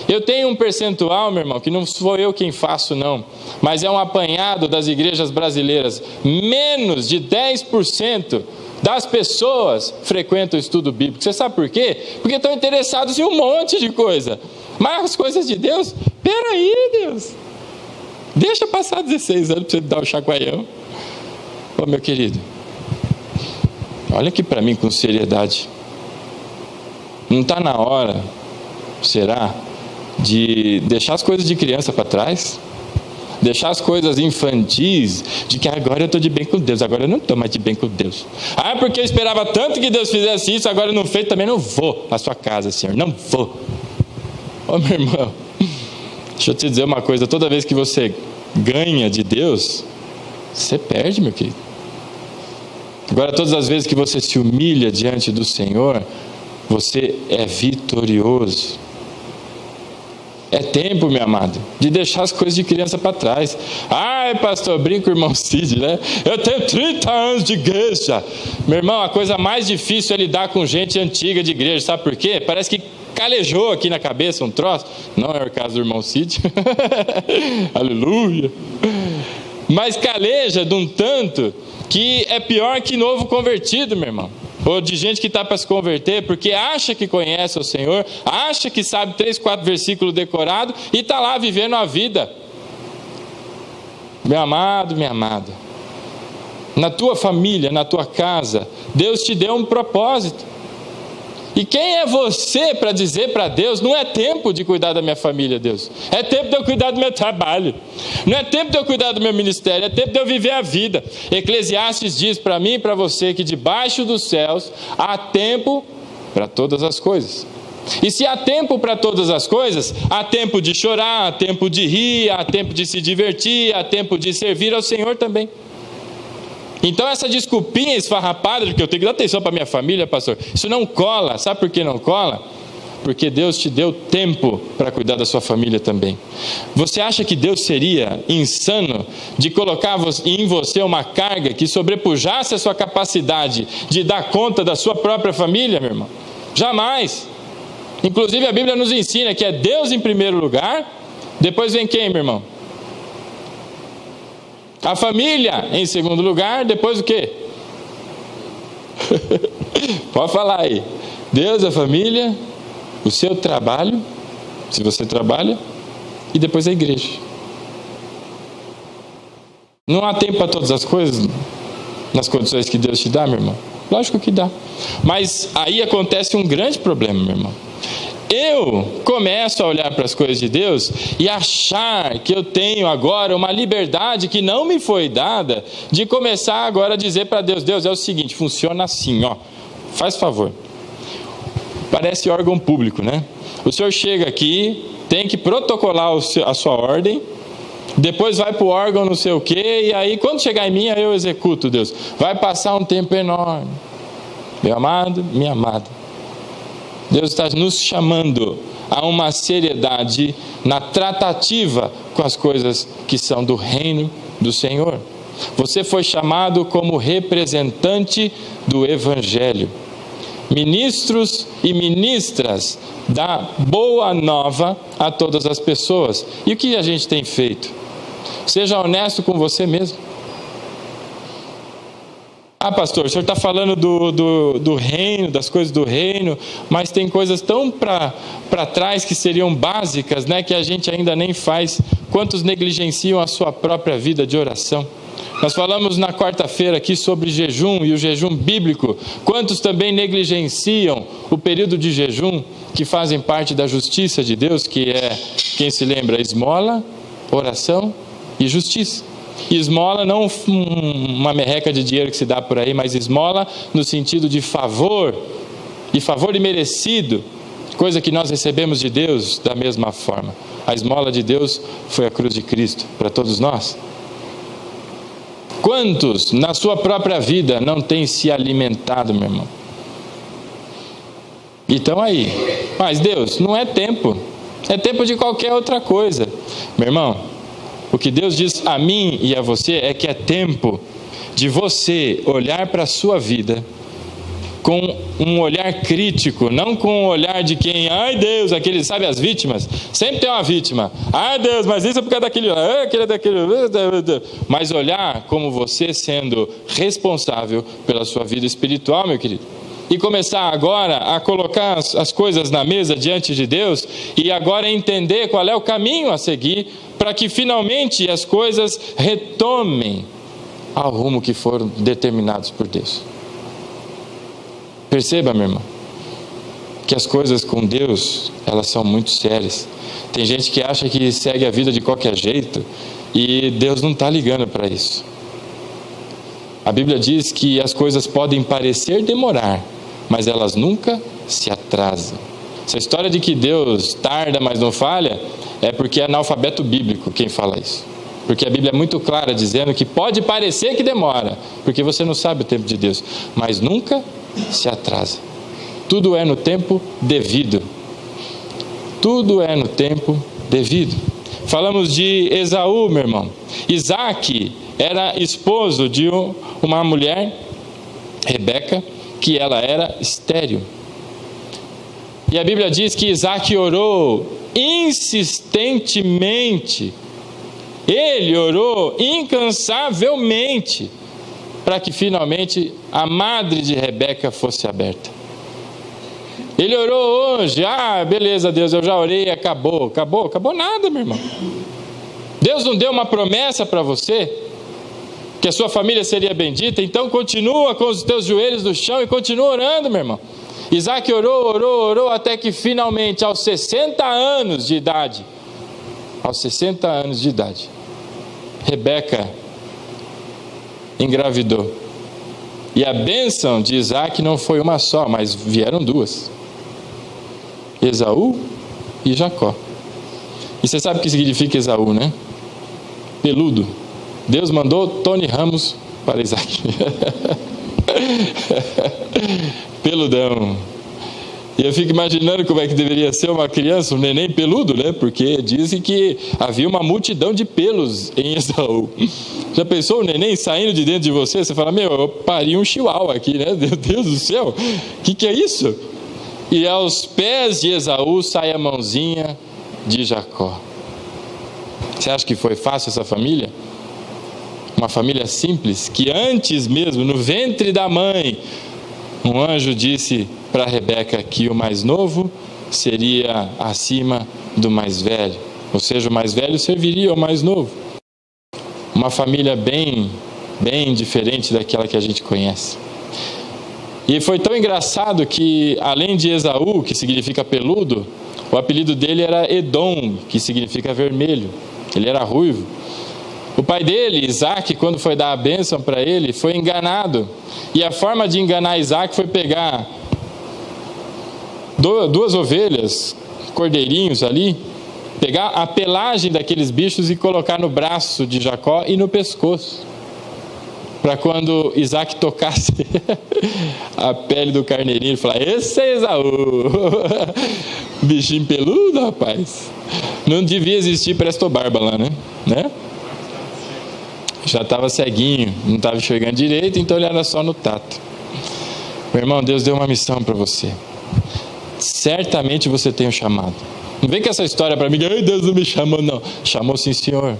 Eu tenho um percentual, meu irmão, que não sou eu quem faço não, mas é um apanhado das igrejas brasileiras. Menos de 10% das pessoas frequentam o estudo bíblico. Você sabe por quê? Porque estão interessados em um monte de coisa. Mas as coisas de Deus, peraí, Deus, deixa passar 16 anos para você dar o chacoalhão. Ô, meu querido, olha aqui para mim com seriedade. Não está na hora, será, de deixar as coisas de criança para trás? deixar as coisas infantis, de que agora eu estou de bem com Deus, agora eu não estou mais de bem com Deus. Porque eu esperava tanto que Deus fizesse isso, agora eu não fez, também não vou à sua casa, Senhor, não vou. Ô meu irmão, deixa eu te dizer uma coisa, toda vez que você ganha de Deus, você perde, meu querido. Agora, todas as vezes que você se humilha diante do Senhor, você é vitorioso. É tempo, meu amado, de deixar as coisas de criança para trás. Pastor, brinco, irmão Cid, né? Eu tenho 30 anos de igreja. Meu irmão, a coisa mais difícil é lidar com gente antiga de igreja. Sabe por quê? Parece que calejou aqui na cabeça um troço. Não é o caso do irmão Cid. Aleluia. Mas caleja de um tanto que é pior que novo convertido, meu irmão. Ou de gente que está para se converter, porque acha que conhece o Senhor, acha que sabe 3, 4 versículos decorados, e está lá vivendo a vida. Meu amado, minha amada, na tua família, na tua casa, Deus te deu um propósito. E quem é você para dizer para Deus, não é tempo de cuidar da minha família, Deus. É tempo de eu cuidar do meu trabalho. Não é tempo de eu cuidar do meu ministério, é tempo de eu viver a vida. Eclesiastes diz para mim e para você que debaixo dos céus há tempo para todas as coisas. E se há tempo para todas as coisas, há tempo de chorar, há tempo de rir, há tempo de se divertir, há tempo de servir ao Senhor também. Então essa desculpinha esfarrapada de que eu tenho que dar atenção para minha família, pastor, isso não cola. Sabe por que não cola? Porque Deus te deu tempo para cuidar da sua família também. Você acha que Deus seria insano de colocar em você uma carga que sobrepujasse a sua capacidade de dar conta da sua própria família, meu irmão? Jamais. Inclusive a Bíblia nos ensina que é Deus em primeiro lugar, depois vem quem, meu irmão? A família em segundo lugar, depois o quê? Pode falar aí. Deus, a família, o seu trabalho, se você trabalha, e depois a igreja. Não há tempo para todas as coisas nas condições que Deus te dá, meu irmão? Lógico que dá. Mas aí acontece um grande problema, meu irmão. Eu começo a olhar para as coisas de Deus e achar que eu tenho agora uma liberdade que não me foi dada de começar agora a dizer para Deus, Deus, é o seguinte, funciona assim, ó, faz favor. Parece órgão público, né? O senhor chega aqui, tem que protocolar a sua ordem, depois vai para o órgão não sei o quê, e aí quando chegar em mim, eu executo, Deus. Vai passar um tempo enorme. Meu amado, minha amada, Deus está nos chamando a uma seriedade na tratativa com as coisas que são do reino do Senhor. Você foi chamado como representante do Evangelho, ministros e ministras da boa nova a todas as pessoas. E o que a gente tem feito? Seja honesto com você mesmo. Pastor, o senhor está falando do reino, das coisas do reino, mas tem coisas tão para trás que seriam básicas, né, que a gente ainda nem faz. Quantos negligenciam a sua própria vida de oração? Nós falamos na quarta-feira aqui sobre jejum e o jejum bíblico. Quantos também negligenciam o período de jejum, que fazem parte da justiça de Deus, que é, quem se lembra, esmola, oração e justiça. Esmola não uma merreca de dinheiro que se dá por aí, mas esmola no sentido de favor, e favor imerecido, coisa que nós recebemos de Deus da mesma forma. A esmola de Deus foi a cruz de Cristo para todos nós. Quantos na sua própria vida não têm se alimentado, meu irmão? Então aí, mas Deus, não é tempo, é tempo de qualquer outra coisa. Meu irmão, o que Deus diz a mim e a você é que é tempo de você olhar para a sua vida com um olhar crítico, não com um olhar de quem, ai Deus, aquele, sabe as vítimas? Sempre tem uma vítima. Ai Deus, mas isso é por causa daquele, aquele daquele. Mas olhar como você sendo responsável pela sua vida espiritual, meu querido. E começar agora a colocar as coisas na mesa diante de Deus e agora entender qual é o caminho a seguir para que finalmente as coisas retomem ao rumo que foram determinados por Deus. Perceba, meu irmão, que as coisas com Deus, elas são muito sérias. Tem gente que acha que segue a vida de qualquer jeito E Deus não está ligando para isso. A Bíblia diz que as coisas podem parecer demorar, mas elas nunca se atrasam. Essa história de que Deus tarda, mas não falha, é porque é analfabeto bíblico quem fala isso. Porque a Bíblia é muito clara dizendo que pode parecer que demora, porque você não sabe o tempo de Deus, mas nunca se atrasa. Tudo é no tempo devido. Tudo é no tempo devido. Falamos de Esaú, meu irmão. Isaac era esposo de uma mulher, Rebeca, que ela era estéril. E a Bíblia diz que Isaac orou insistentemente. Ele orou incansavelmente para que finalmente a madre de Rebeca fosse aberta. Ele orou hoje, beleza Deus, eu já orei, acabou nada, meu irmão. Deus não deu uma promessa para você, que a sua família seria bendita, então continua com os teus joelhos no chão e continua orando, meu irmão. Isaac orou, até que finalmente, aos 60 anos de idade, Rebeca engravidou. E a bênção de Isaac não foi uma só, mas vieram duas: Esaú e Jacó. E você sabe o que significa Esaú, né? Peludo. Deus mandou Tony Ramos para Isaac. Peludão. E eu fico imaginando como é que deveria ser uma criança, um neném peludo, né? Porque dizem que havia uma multidão de pelos em Esaú. Já pensou o neném saindo de dentro de você? Você fala, eu pari um chihuahua aqui, né? Meu Deus do céu, o que é isso? E aos pés de Esaú sai a mãozinha de Jacó. Você acha que foi fácil essa família? Uma família simples, que antes mesmo, no ventre da mãe, um anjo disse para Rebeca que o mais novo seria acima do mais velho. Ou seja, o mais velho serviria ao mais novo. Uma família bem diferente daquela que a gente conhece. E foi tão engraçado que, além de Esaú, que significa peludo, o apelido dele era Edom, que significa vermelho. Ele era ruivo. O pai dele, Isaac, quando foi dar a bênção para ele, foi enganado. E a forma de enganar Isaac foi pegar duas ovelhas, cordeirinhos ali, pegar a pelagem daqueles bichos e colocar no braço de Jacó e no pescoço. Para quando Isaac tocasse a pele do carneirinho, ele falar, esse é Esaú. Bichinho peludo, rapaz. Não devia existir prestobarba lá, né? Já estava ceguinho, não estava enxergando direito, então ele era só no tato. Meu irmão, Deus deu uma missão para você. Certamente você tem um chamado. Não vem com essa história para mim, Deus não me chamou, não. Chamou sim, Senhor.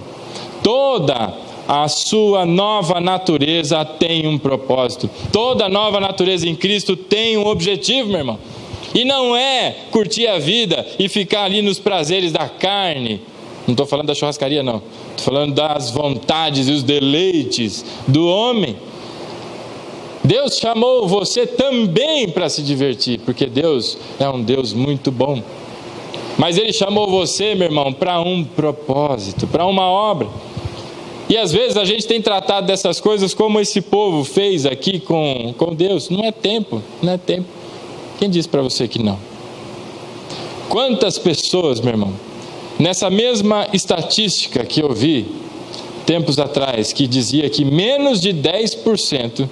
Toda a sua nova natureza tem um propósito. Toda nova natureza em Cristo tem um objetivo, meu irmão. E não é curtir a vida e ficar ali nos prazeres da carne. Não estou falando da churrascaria, não. Estou falando das vontades e os deleites do homem. Deus chamou você também para se divertir, porque Deus é um Deus muito bom. Mas Ele chamou você, meu irmão, para um propósito, para uma obra. E às vezes a gente tem tratado dessas coisas como esse povo fez aqui com Deus. Não é tempo. Quem disse para você que não? Quantas pessoas, meu irmão, nessa mesma estatística que eu vi tempos atrás, que dizia que menos de 10%,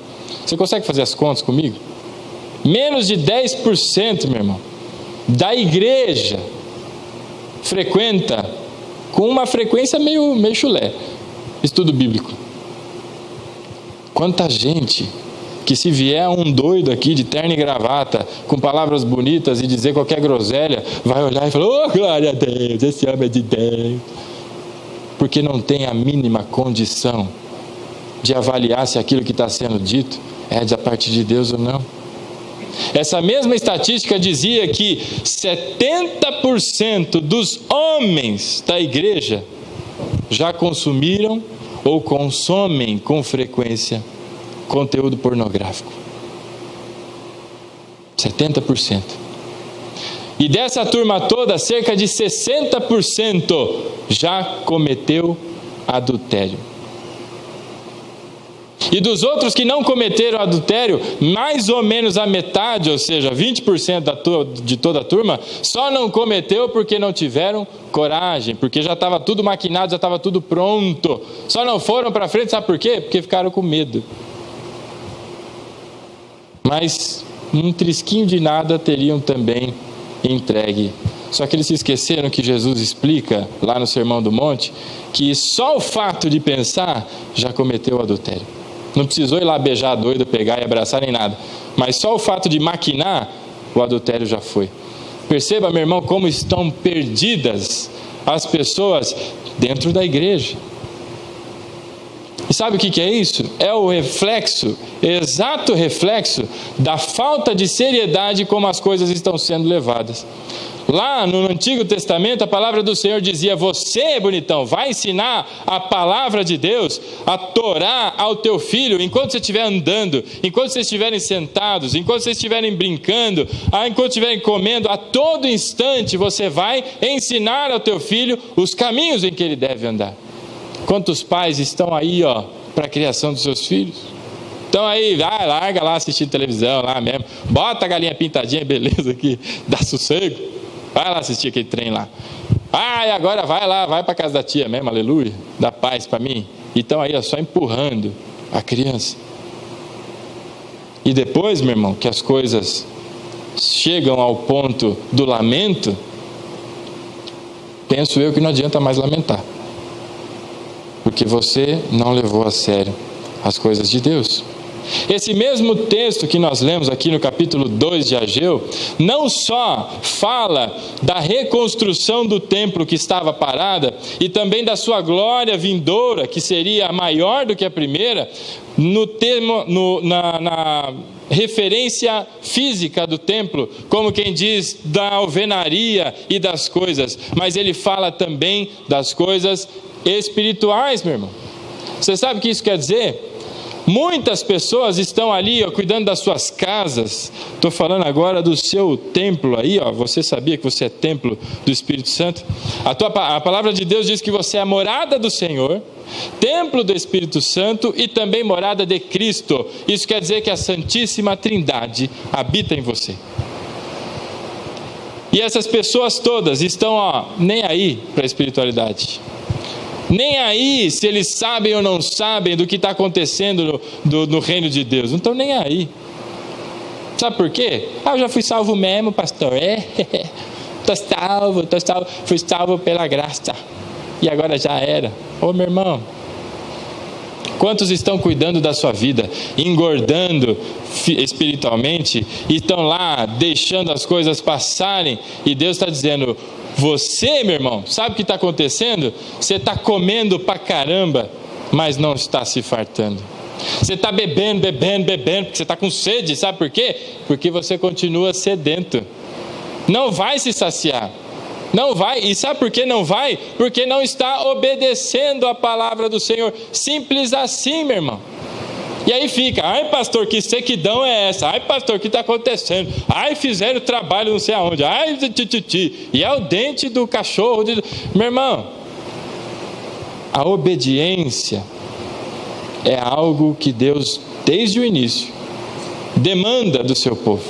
você consegue fazer as contas comigo? Menos de 10%, meu irmão, da igreja frequenta com uma frequência meio chulé estudo bíblico. Quanta gente que, se vier um doido aqui de terno e gravata, com palavras bonitas e dizer qualquer groselha, vai olhar e falar, glória a Deus, esse homem é de Deus. Porque não tem a mínima condição de avaliar se aquilo que está sendo dito é de a partir de Deus ou não. Essa mesma estatística dizia que 70% dos homens da igreja já consumiram ou consomem com frequência conteúdo pornográfico. 70%. E dessa turma toda, cerca de 60% já cometeu adultério. E dos outros que não cometeram adultério, mais ou menos a metade, ou seja, 20% de toda a turma, só não cometeu porque não tiveram coragem, porque já estava tudo maquinado, já estava tudo pronto. Só não foram para frente, sabe por quê? Porque ficaram com medo. Mas um trisquinho de nada teriam também entregue. Só que eles se esqueceram que Jesus explica lá no Sermão do Monte que só o fato de pensar já cometeu o adultério. Não precisou ir lá beijar a doida, pegar e abraçar nem nada. Mas só o fato de maquinar, o adultério já foi. Perceba, meu irmão, como estão perdidas as pessoas dentro da igreja. E sabe o que é isso? É o reflexo, exato reflexo da falta de seriedade como as coisas estão sendo levadas. Lá no Antigo Testamento, a palavra do Senhor dizia: você, bonitão, vai ensinar a palavra de Deus, a Torá, ao teu filho, enquanto você estiver andando, enquanto vocês estiverem sentados, enquanto vocês estiverem brincando, enquanto estiverem comendo, a todo instante você vai ensinar ao teu filho os caminhos em que ele deve andar. Quantos pais estão aí, para a criação dos seus filhos? Então aí, larga lá assistindo televisão, lá mesmo, bota a galinha pintadinha, beleza, que dá sossego. Vai lá assistir aquele trem lá. E agora vai lá, vai para casa da tia mesmo, aleluia, dá paz para mim. Então aí, só empurrando a criança. E depois, meu irmão, que as coisas chegam ao ponto do lamento, penso eu que não adianta mais lamentar. Porque você não levou a sério as coisas de Deus. Esse mesmo texto que nós lemos aqui no capítulo 2 de Ageu, não só fala da reconstrução do templo que estava parada, e também da sua glória vindoura, que seria maior do que a primeira, na referência física do templo, como quem diz da alvenaria e das coisas, mas ele fala também das coisas espirituais, meu irmão. Você sabe o que isso quer dizer? Muitas pessoas estão ali, cuidando das suas casas. Estou falando agora do seu templo aí, você sabia que você é templo do Espírito Santo? A palavra de Deus diz que você é a morada do Senhor, templo do Espírito Santo e também morada de Cristo. Isso quer dizer que a Santíssima Trindade habita em você. E essas pessoas todas estão nem aí para a espiritualidade. Nem aí se eles sabem ou não sabem do que está acontecendo no reino de Deus. Não estão nem aí. Sabe por quê? Eu já fui salvo mesmo, pastor. Estou salvo. Fui salvo pela graça. E agora já era. Meu irmão, quantos estão cuidando da sua vida, engordando espiritualmente, e estão lá deixando as coisas passarem, e Deus está dizendo: você, meu irmão, sabe o que está acontecendo? Você está comendo pra caramba, mas não está se fartando. Você está bebendo, porque você está com sede. Sabe por quê? Porque você continua sedento. Não vai se saciar. Não vai. E sabe por que não vai? Porque não está obedecendo a palavra do Senhor. Simples assim, meu irmão. E aí fica: pastor, que sequidão é essa? Pastor, o que está acontecendo? Fizeram trabalho não sei aonde. E é o dente do cachorro. Meu irmão, a obediência é algo que Deus, desde o início, demanda do seu povo.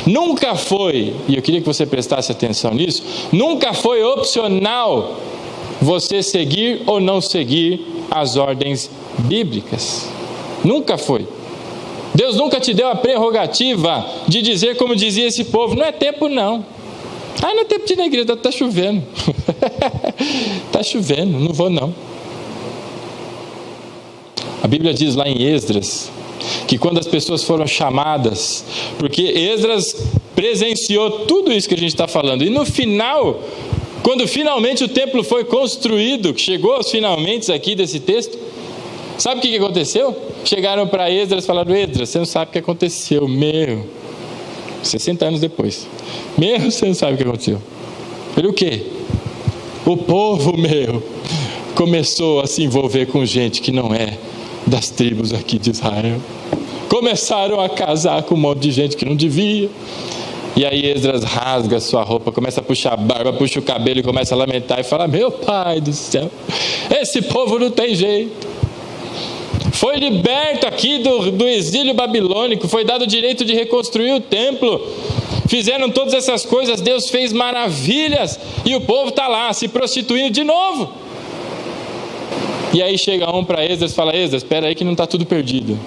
Nunca foi, e eu queria que você prestasse atenção nisso, nunca foi opcional você seguir ou não seguir as ordens bíblicas. Nunca foi. Deus nunca te deu a prerrogativa de dizer como dizia esse povo: não é tempo não. Não é tempo de ir na igreja, está chovendo. Está chovendo, não vou não. A Bíblia diz lá em Esdras que quando as pessoas foram chamadas, porque Esdras presenciou tudo isso que a gente está falando, e no final, quando finalmente o templo foi construído, chegou aos finalmente aqui desse texto, sabe o que aconteceu? Chegaram para Esdras e falaram: Esdras, você não sabe o que aconteceu, 60 anos depois, você não sabe o que aconteceu. Ele: o quê? O povo começou a se envolver com gente que não é das tribos aqui de Israel. Começaram a casar com um monte de gente que não devia. E aí Esdras rasga a sua roupa, começa a puxar a barba, puxa o cabelo e começa a lamentar e fala: meu pai do céu, esse povo não tem jeito. Foi liberto aqui do exílio babilônico, foi dado o direito de reconstruir o templo. Fizeram todas essas coisas, Deus fez maravilhas e o povo está lá se prostituindo de novo. E aí chega um para Esdras e fala: Esdras, espera aí que não está tudo perdido.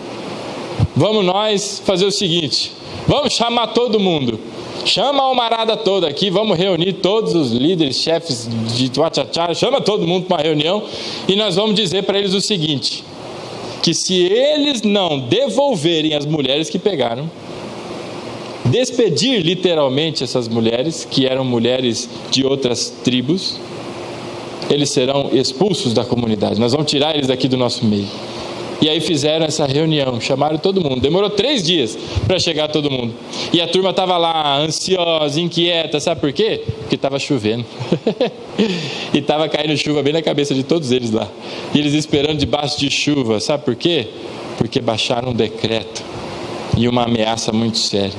Vamos nós fazer o seguinte, vamos chamar todo mundo. Chama a almarada toda aqui, vamos reunir todos os líderes, chefes de Tuatachá, chama todo mundo para uma reunião e nós vamos dizer para eles o seguinte, que se eles não devolverem as mulheres que pegaram, despedir literalmente essas mulheres, que eram mulheres de outras tribos, eles serão expulsos da comunidade, nós vamos tirar eles daqui do nosso meio. E aí fizeram essa reunião, chamaram todo mundo, demorou 3 dias para chegar todo mundo, e a turma estava lá, ansiosa, inquieta, sabe por quê? Porque estava chovendo, e estava caindo chuva bem na cabeça de todos eles lá, e eles esperando debaixo de chuva, sabe por quê? Porque baixaram um decreto, e uma ameaça muito séria,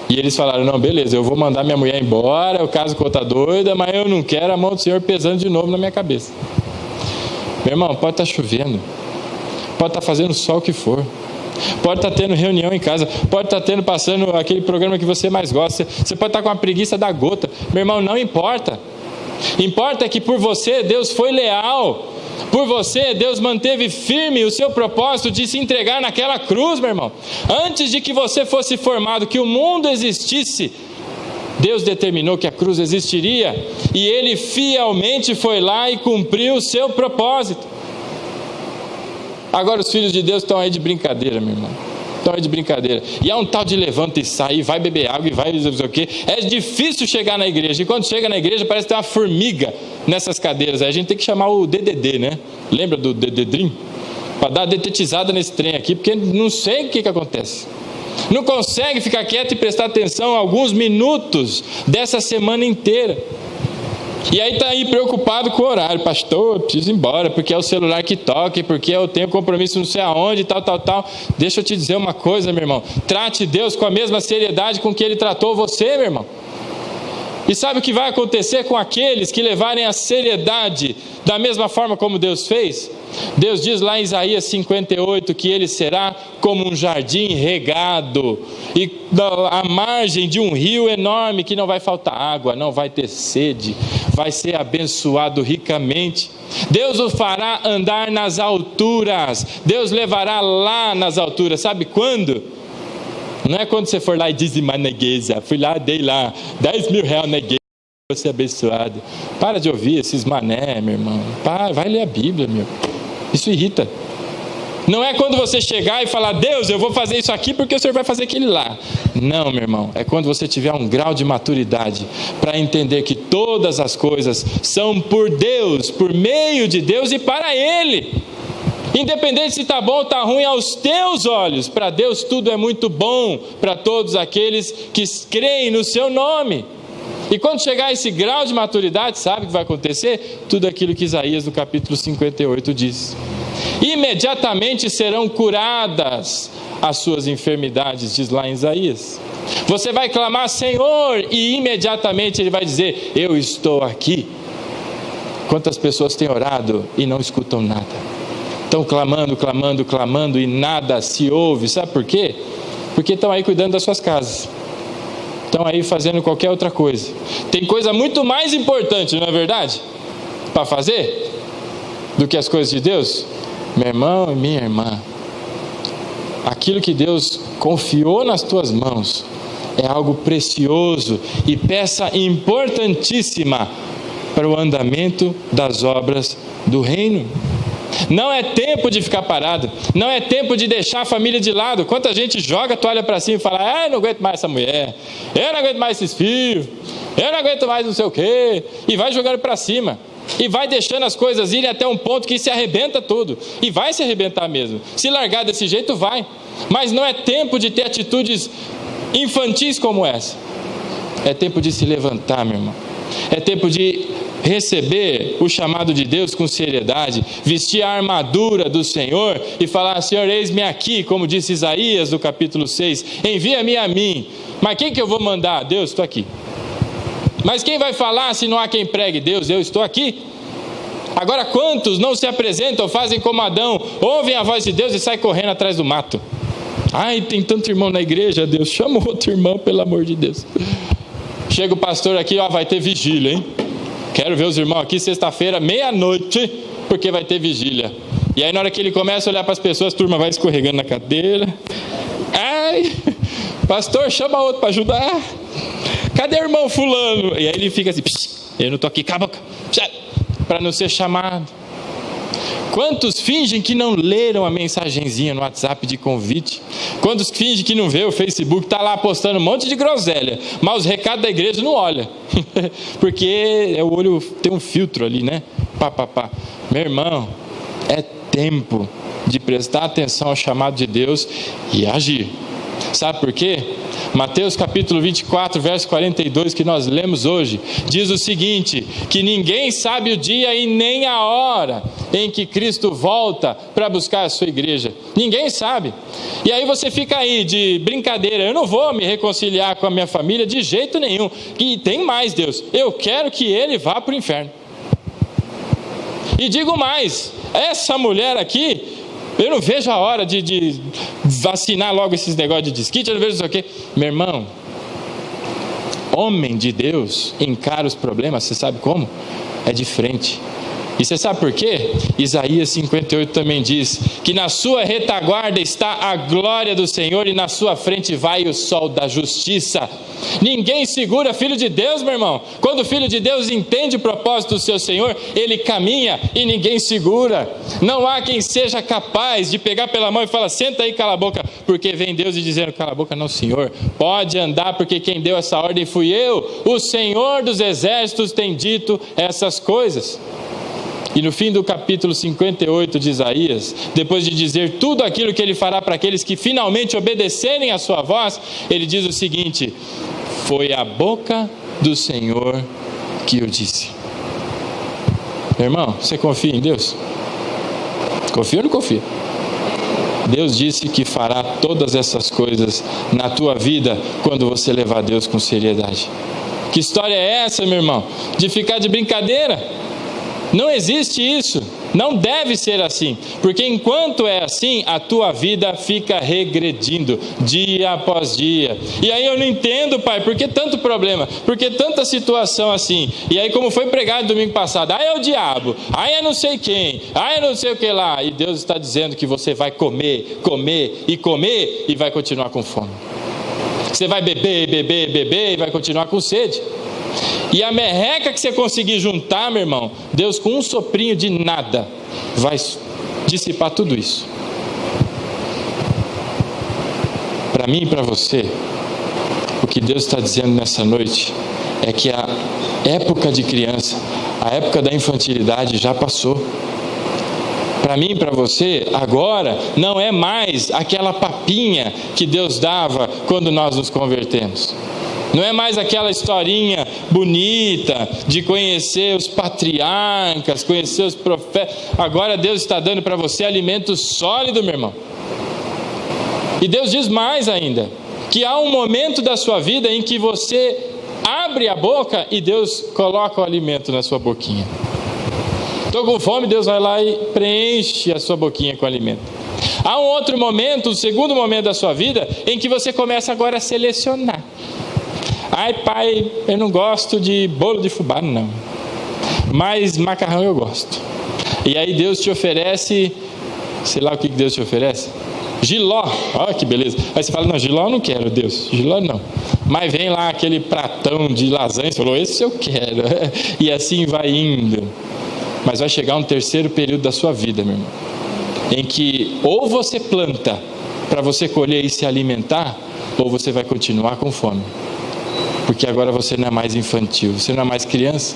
e eles falaram: não, beleza, eu vou mandar minha mulher embora, o caso que eu estou doida, mas eu não quero a mão do Senhor pesando de novo na minha cabeça. Meu irmão, pode estar chovendo, pode estar fazendo sol o que for, pode estar tendo reunião em casa, pode estar passando aquele programa que você mais gosta, você pode estar com a preguiça da gota, meu irmão, não importa. Importa que por você Deus foi leal, por você Deus manteve firme o seu propósito de se entregar naquela cruz, meu irmão. Antes de que você fosse formado, que o mundo existisse, Deus determinou que a cruz existiria e Ele fielmente foi lá e cumpriu o seu propósito. Agora os filhos de Deus estão aí de brincadeira, meu irmão. Estão aí de brincadeira. E há um tal de levanta e sai, e vai beber água e vai não sei o quê. É difícil chegar na igreja. E quando chega na igreja parece ter uma formiga nessas cadeiras. Aí a gente tem que chamar o DDD, né? Lembra do DDDrim? Para dar detetizada nesse trem aqui, porque não sei o que acontece. Não consegue ficar quieto e prestar atenção alguns minutos dessa semana inteira. E aí está aí preocupado com o horário. Pastor, eu preciso ir embora, porque é o celular que toca, porque eu tenho compromisso não sei aonde, tal. Deixa eu te dizer uma coisa, meu irmão. Trate Deus com a mesma seriedade com que Ele tratou você, meu irmão. E sabe o que vai acontecer com aqueles que levarem a seriedade da mesma forma como Deus fez? Deus diz lá em Isaías 58 que ele será como um jardim regado e à margem de um rio enorme, que não vai faltar água, não vai ter sede, vai ser abençoado ricamente. Deus o fará andar nas alturas, Deus levará lá nas alturas. Sabe quando? Não é quando você for lá e dizimar na igreja. Fui lá, dei lá 10 mil reais na igreja, você é abençoado. Para de ouvir esses mané, meu irmão. Vai ler a Bíblia, meu. Isso irrita. Não é quando você chegar e falar: Deus, eu vou fazer isso aqui porque o Senhor vai fazer aquele lá. Não, meu irmão. É quando você tiver um grau de maturidade para entender que todas as coisas são por Deus, por meio de Deus e para Ele. Independente se está bom ou está ruim aos teus olhos, para Deus tudo é muito bom, para todos aqueles que creem no seu nome. E quando chegar a esse grau de maturidade, sabe o que vai acontecer? Tudo aquilo que Isaías no capítulo 58 diz: imediatamente serão curadas as suas enfermidades, diz lá em Isaías. Você vai clamar: Senhor, e imediatamente Ele vai dizer: eu estou aqui. Quantas pessoas têm orado e não escutam nada? Estão clamando e nada se ouve. Sabe por quê? Porque estão aí cuidando das suas casas, estão aí fazendo qualquer outra coisa. Tem coisa muito mais importante, não é verdade? Para fazer do que as coisas de Deus. Meu irmão e minha irmã, aquilo que Deus confiou nas tuas mãos é algo precioso e peça importantíssima para o andamento das obras do reino. Não é tempo de ficar parado, não é tempo de deixar a família de lado. Quanta gente joga a toalha para cima e fala: eu não aguento mais essa mulher, eu não aguento mais esses filhos, eu não aguento mais não sei o quê, e vai jogando para cima, e vai deixando as coisas irem até um ponto que se arrebenta tudo, e vai se arrebentar mesmo. Se largar desse jeito, vai. Mas não é tempo de ter atitudes infantis como essa. É tempo de se levantar, meu irmão. É tempo de receber o chamado de Deus com seriedade, vestir a armadura do Senhor e falar: Senhor, eis-me aqui, como disse Isaías no capítulo 6, envia-me a mim. Mas quem que eu vou mandar? Deus, estou aqui. Mas quem vai falar se não há quem pregue? Deus, eu estou aqui. Agora, quantos não se apresentam, fazem como Adão, ouvem a voz de Deus e saem correndo atrás do mato? Ai, tem tanto irmão na igreja, Deus, chama outro irmão, pelo amor de Deus. Chega o pastor aqui, ó, vai ter vigília, hein? Quero ver os irmãos aqui sexta-feira, meia-noite, porque vai ter vigília. E aí na hora que ele começa a olhar para as pessoas, a turma vai escorregando na cadeira. Ai, pastor, chama outro para ajudar. Cadê o irmão fulano? E aí ele fica assim, eu não estou aqui, cala a boca, para não ser chamado. Quantos fingem que não leram a mensagenzinha no WhatsApp de convite? Quantos fingem que não vê o Facebook, está lá postando um monte de groselha, mas os recados da igreja não olha, porque o olho tem um filtro ali, né? Meu irmão, é tempo de prestar atenção ao chamado de Deus e agir. Sabe por quê? Mateus capítulo 24, verso 42, que nós lemos hoje, diz o seguinte: que ninguém sabe o dia e nem a hora em que Cristo volta para buscar a sua igreja. Ninguém sabe. E aí você fica aí de brincadeira: eu não vou me reconciliar com a minha família de jeito nenhum. E tem mais, Deus, eu quero que ele vá para o inferno. E digo mais, essa mulher aqui, eu não vejo a hora de vacinar logo esses negócios de desquite, eu não vejo isso aqui. Meu irmão, homem de Deus encara os problemas, você sabe como? É de frente. E você sabe por quê? Isaías 58 também diz que na sua retaguarda está a glória do Senhor e na sua frente vai o sol da justiça. Ninguém segura filho de Deus, meu irmão. Quando o filho de Deus entende o propósito do seu Senhor, ele caminha e ninguém segura. Não há quem seja capaz de pegar pela mão e falar: senta aí, cala a boca, porque vem Deus e dizendo: cala a boca não, Senhor, pode andar, porque quem deu essa ordem fui eu. O Senhor dos exércitos tem dito essas coisas. E no fim do capítulo 58 de Isaías, depois de dizer tudo aquilo que ele fará para aqueles que finalmente obedecerem a sua voz, ele diz o seguinte: foi a boca do Senhor que o disse. Meu irmão, você confia em Deus? Confia ou não confia? Deus disse que fará todas essas coisas na tua vida quando você levar Deus com seriedade. Que história é essa, meu irmão? De ficar de brincadeira? Não existe isso, não deve ser assim, porque enquanto é assim, a tua vida fica regredindo, dia após dia. E aí eu não entendo, pai, por que tanto problema? Por que tanta situação assim? E aí, como foi pregado domingo passado, é o diabo, é não sei quem, é não sei o que lá, e Deus está dizendo que você vai comer, comer e comer, e vai continuar com fome. Você vai beber, beber, beber, e vai continuar com sede. E a merreca que você conseguir juntar, meu irmão, Deus com um soprinho de nada vai dissipar tudo isso. Para mim e para você, o que Deus está dizendo nessa noite é que a época de criança, a época da infantilidade já passou. Para mim e para você, agora não é mais aquela papinha que Deus dava quando nós nos convertemos. Não é mais aquela historinha bonita de conhecer os patriarcas, conhecer os profetas. Agora Deus está dando para você alimento sólido, meu irmão. E Deus diz mais ainda, que há um momento da sua vida em que você abre a boca e Deus coloca o alimento na sua boquinha. Estou com fome, Deus vai lá e preenche a sua boquinha com alimento. Há um outro momento, um segundo momento da sua vida, em que você começa agora a selecionar. Ai, pai, eu não gosto de bolo de fubá, não, mas macarrão eu gosto. E aí Deus te oferece, sei lá o que Deus te oferece? Jiló, olha que beleza. Aí você fala: não, jiló eu não quero, Deus, jiló não. Mas vem lá aquele pratão de lasanha, você falou: esse eu quero. E assim vai indo. Mas vai chegar um terceiro período da sua vida, meu irmão, em que ou você planta para você colher e se alimentar, ou você vai continuar com fome. Porque agora você não é mais infantil, você não é mais criança.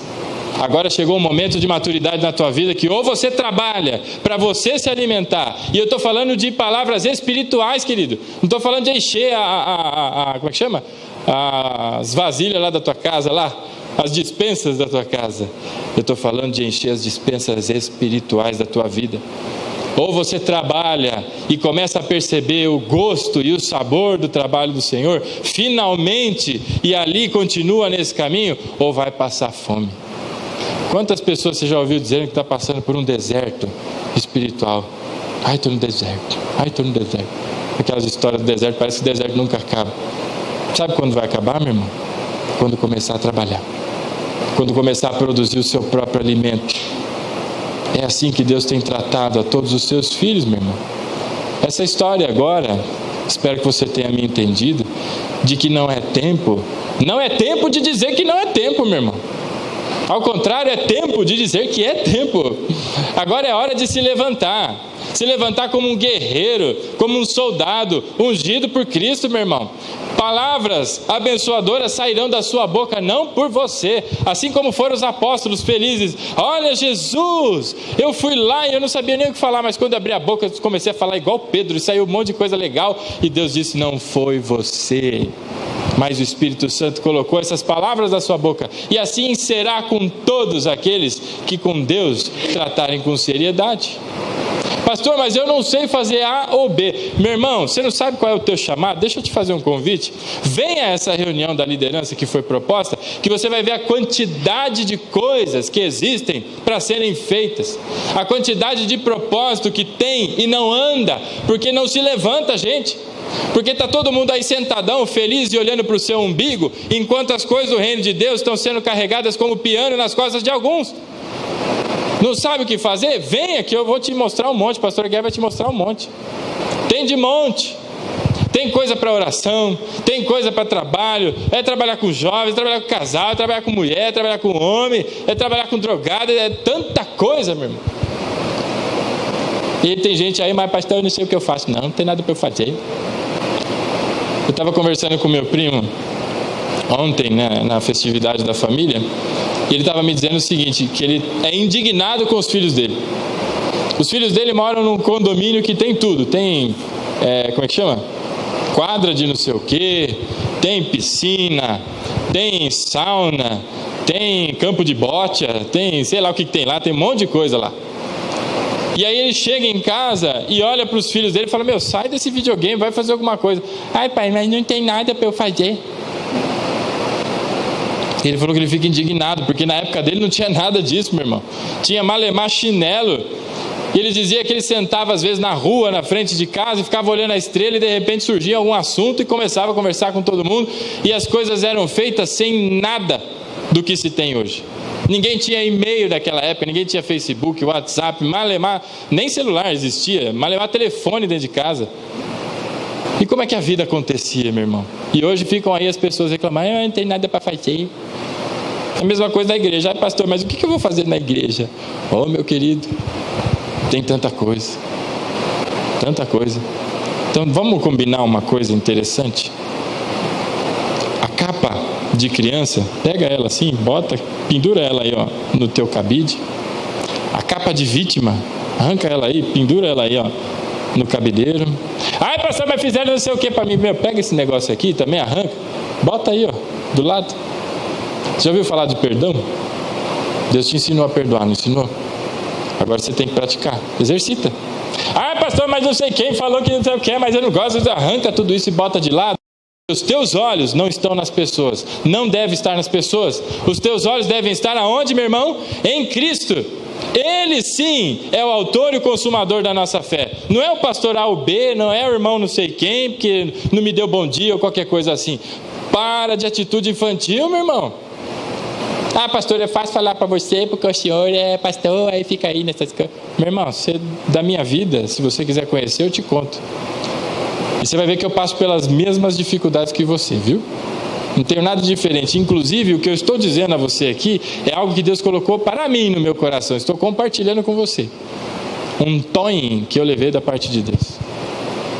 Agora chegou um momento de maturidade na tua vida que ou você trabalha para você se alimentar, e eu estou falando de palavras espirituais, querido. Não estou falando de encher como é que chama? As vasilhas lá da tua casa lá. as despensas da tua casa. Eu estou falando de encher as despensas espirituais da tua vida. Ou você trabalha e começa a perceber o gosto e o sabor do trabalho do Senhor, finalmente, e ali continua nesse caminho, ou vai passar fome. Quantas pessoas você já ouviu dizendo que está passando por um deserto espiritual? Ai, estou no deserto. Ai, estou no deserto. Aquelas histórias do deserto, parece que o deserto nunca acaba. Sabe quando vai acabar, meu irmão? Quando começar a trabalhar. Quando começar a produzir o seu próprio alimento. É assim que Deus tem tratado a todos os seus filhos, meu irmão. Essa história agora, espero que você tenha me entendido, de que não é tempo de dizer que não é tempo, meu irmão. Ao contrário, é tempo de dizer que é tempo. Agora é hora de se levantar como um guerreiro, como um soldado, ungido por Cristo, meu irmão. Palavras abençoadoras sairão da sua boca, não por você, assim como foram os apóstolos felizes. Olha, Jesus, eu fui lá e eu não sabia nem o que falar, mas quando abri a boca, eu comecei a falar igual Pedro, e saiu um monte de coisa legal, e Deus disse, não foi você, mas o Espírito Santo colocou essas palavras na sua boca, e assim será com todos aqueles que com Deus tratarem com seriedade. Pastor, mas eu não sei fazer A ou B. Meu irmão, você não sabe qual é o teu chamado? Deixa eu te fazer um convite. Venha a essa reunião da liderança que foi proposta, que você vai ver a quantidade de coisas que existem para serem feitas. A quantidade de propósito que tem e não anda, porque não se levanta, gente. Porque está todo mundo aí sentadão, feliz e olhando para o seu umbigo, enquanto as coisas do reino de Deus estão sendo carregadas como piano nas costas de alguns. Não sabe o que fazer? Venha que eu vou te mostrar um monte. Pastor Guilherme vai te mostrar um monte. Tem de monte. Tem coisa para oração, tem coisa para trabalho. É trabalhar com jovens, é trabalhar com casal, é trabalhar com mulher, é trabalhar com homem, é trabalhar com drogado, é tanta coisa, meu irmão. E tem gente aí, mas pastor, eu não sei o que eu faço. Não tem nada para eu fazer. Eu estava conversando com meu primo ontem, né, na festividade da família, e ele estava me dizendo o seguinte, que ele é indignado com os filhos dele. Os filhos dele moram num condomínio que tem tudo, tem, como é que chama? Quadra de não sei o quê, tem piscina, tem sauna, tem campo de bocha, tem sei lá o que tem lá, tem um monte de coisa lá. E aí ele chega em casa e olha para os filhos dele e fala, meu, sai desse videogame, vai fazer alguma coisa. Ai pai, mas não tem nada para eu fazer. Ele falou que ele fica indignado, porque na época dele não tinha nada disso, meu irmão. Tinha malemar chinelo. E ele dizia que ele sentava às vezes na rua, na frente de casa, e ficava olhando a estrela, e de repente surgia algum assunto e começava a conversar com todo mundo, e as coisas eram feitas sem nada do que se tem hoje. Ninguém tinha e-mail naquela época, ninguém tinha Facebook, WhatsApp, malemar, nem celular existia, malemar telefone dentro de casa. E como é que a vida acontecia, meu irmão? E hoje ficam aí as pessoas reclamando, não tem nada para fazer. A mesma coisa na igreja. Pastor, mas o que eu vou fazer na igreja? Oh, meu querido, tem tanta coisa. Tanta coisa. Então vamos combinar uma coisa interessante? A capa de criança, pega ela assim, bota, pendura ela aí, ó, no teu cabide. A capa de vítima, arranca ela aí, pendura ela aí, ó, no cabideiro. Ai, pastor, mas fizeram não sei o que para mim. Meu, pega esse negócio aqui também, arranca, bota aí, ó, do lado. Você já ouviu falar de perdão? Deus te ensinou a perdoar, não ensinou? Agora você tem que praticar, exercita. Ah, pastor, mas não sei quem falou que não sei o que, mas eu não gosto. Arranca tudo isso e bota de lado. Os teus olhos não estão nas pessoas, não devem estar nas pessoas. Os teus olhos devem estar aonde, meu irmão? Em Cristo. Ele sim é o autor e o consumador da nossa fé. Não é o pastor A ou B, não é o irmão não sei quem, porque não me deu bom dia ou qualquer coisa assim. Para de atitude infantil, meu irmão. Ah, pastor, é fácil falar para você, porque o senhor é pastor, aí fica aí nessas coisas. Meu irmão, da minha vida, se você quiser conhecer, eu te conto. E você vai ver que eu passo pelas mesmas dificuldades que você, viu? Não tenho nada diferente. Inclusive, o que eu estou dizendo a você aqui é algo que Deus colocou para mim no meu coração. Estou compartilhando com você. Um toim que eu levei da parte de Deus.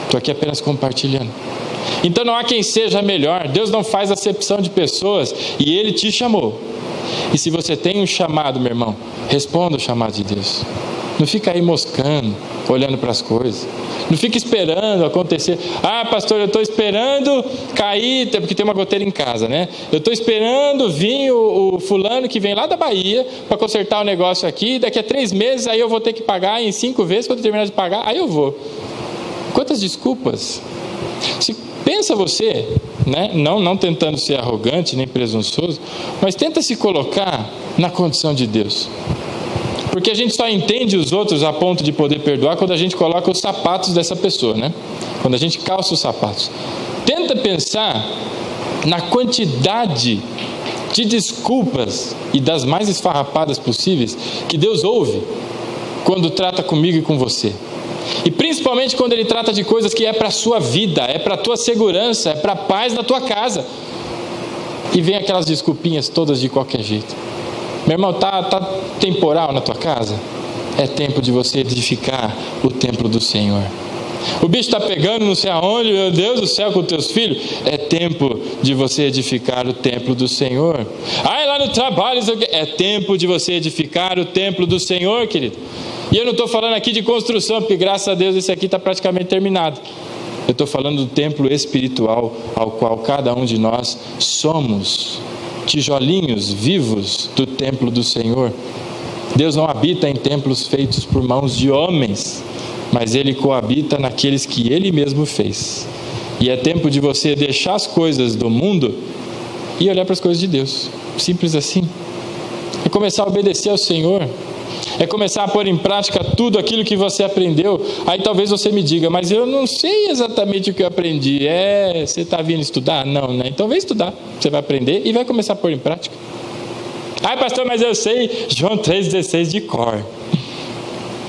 Estou aqui apenas compartilhando. Então não há quem seja melhor. Deus não faz acepção de pessoas e Ele te chamou. E se você tem um chamado, meu irmão, responda o chamado de Deus. Não fica aí moscando, olhando para as coisas. Não fica esperando acontecer. Ah, pastor, eu estou esperando cair, porque tem uma goteira em casa, né? Eu estou esperando vir o fulano que vem lá da Bahia para consertar o negócio aqui. Daqui a 3 meses, aí eu vou ter que pagar em 5 vezes. Quando eu terminar de pagar, aí eu vou. Quantas desculpas. Pensa você, né? Não tentando ser arrogante nem presunçoso, mas tenta se colocar na condição de Deus. Porque a gente só entende os outros a ponto de poder perdoar quando a gente coloca os sapatos dessa pessoa, né? Quando a gente calça os sapatos. Tenta pensar na quantidade de desculpas e das mais esfarrapadas possíveis que Deus ouve quando trata comigo e com você. E principalmente quando Ele trata de coisas que é para a sua vida, é para a tua segurança, é para a paz da tua casa. E vem aquelas desculpinhas todas de qualquer jeito. Meu irmão, tá temporal na tua casa? É tempo de você edificar o templo do Senhor. O bicho está pegando não sei aonde, meu Deus do céu, com teus filhos. É tempo de você edificar o templo do Senhor. Lá no trabalho, é tempo de você edificar o templo do Senhor, querido. E eu não estou falando aqui de construção, porque graças a Deus esse aqui está praticamente terminado. Eu estou falando do templo espiritual ao qual cada um de nós somos tijolinhos vivos do templo do Senhor. Deus não habita em templos feitos por mãos de homens, mas Ele coabita naqueles que Ele mesmo fez. E é tempo de você deixar as coisas do mundo e olhar para as coisas de Deus. Simples assim. É começar a obedecer ao Senhor. É começar a pôr em prática tudo aquilo que você aprendeu. Aí talvez você me diga, mas eu não sei exatamente o que eu aprendi. Você está vindo estudar? Não, né? Então vem estudar. Você vai aprender e vai começar a pôr em prática. Pastor, mas eu sei João 3,16 de cor.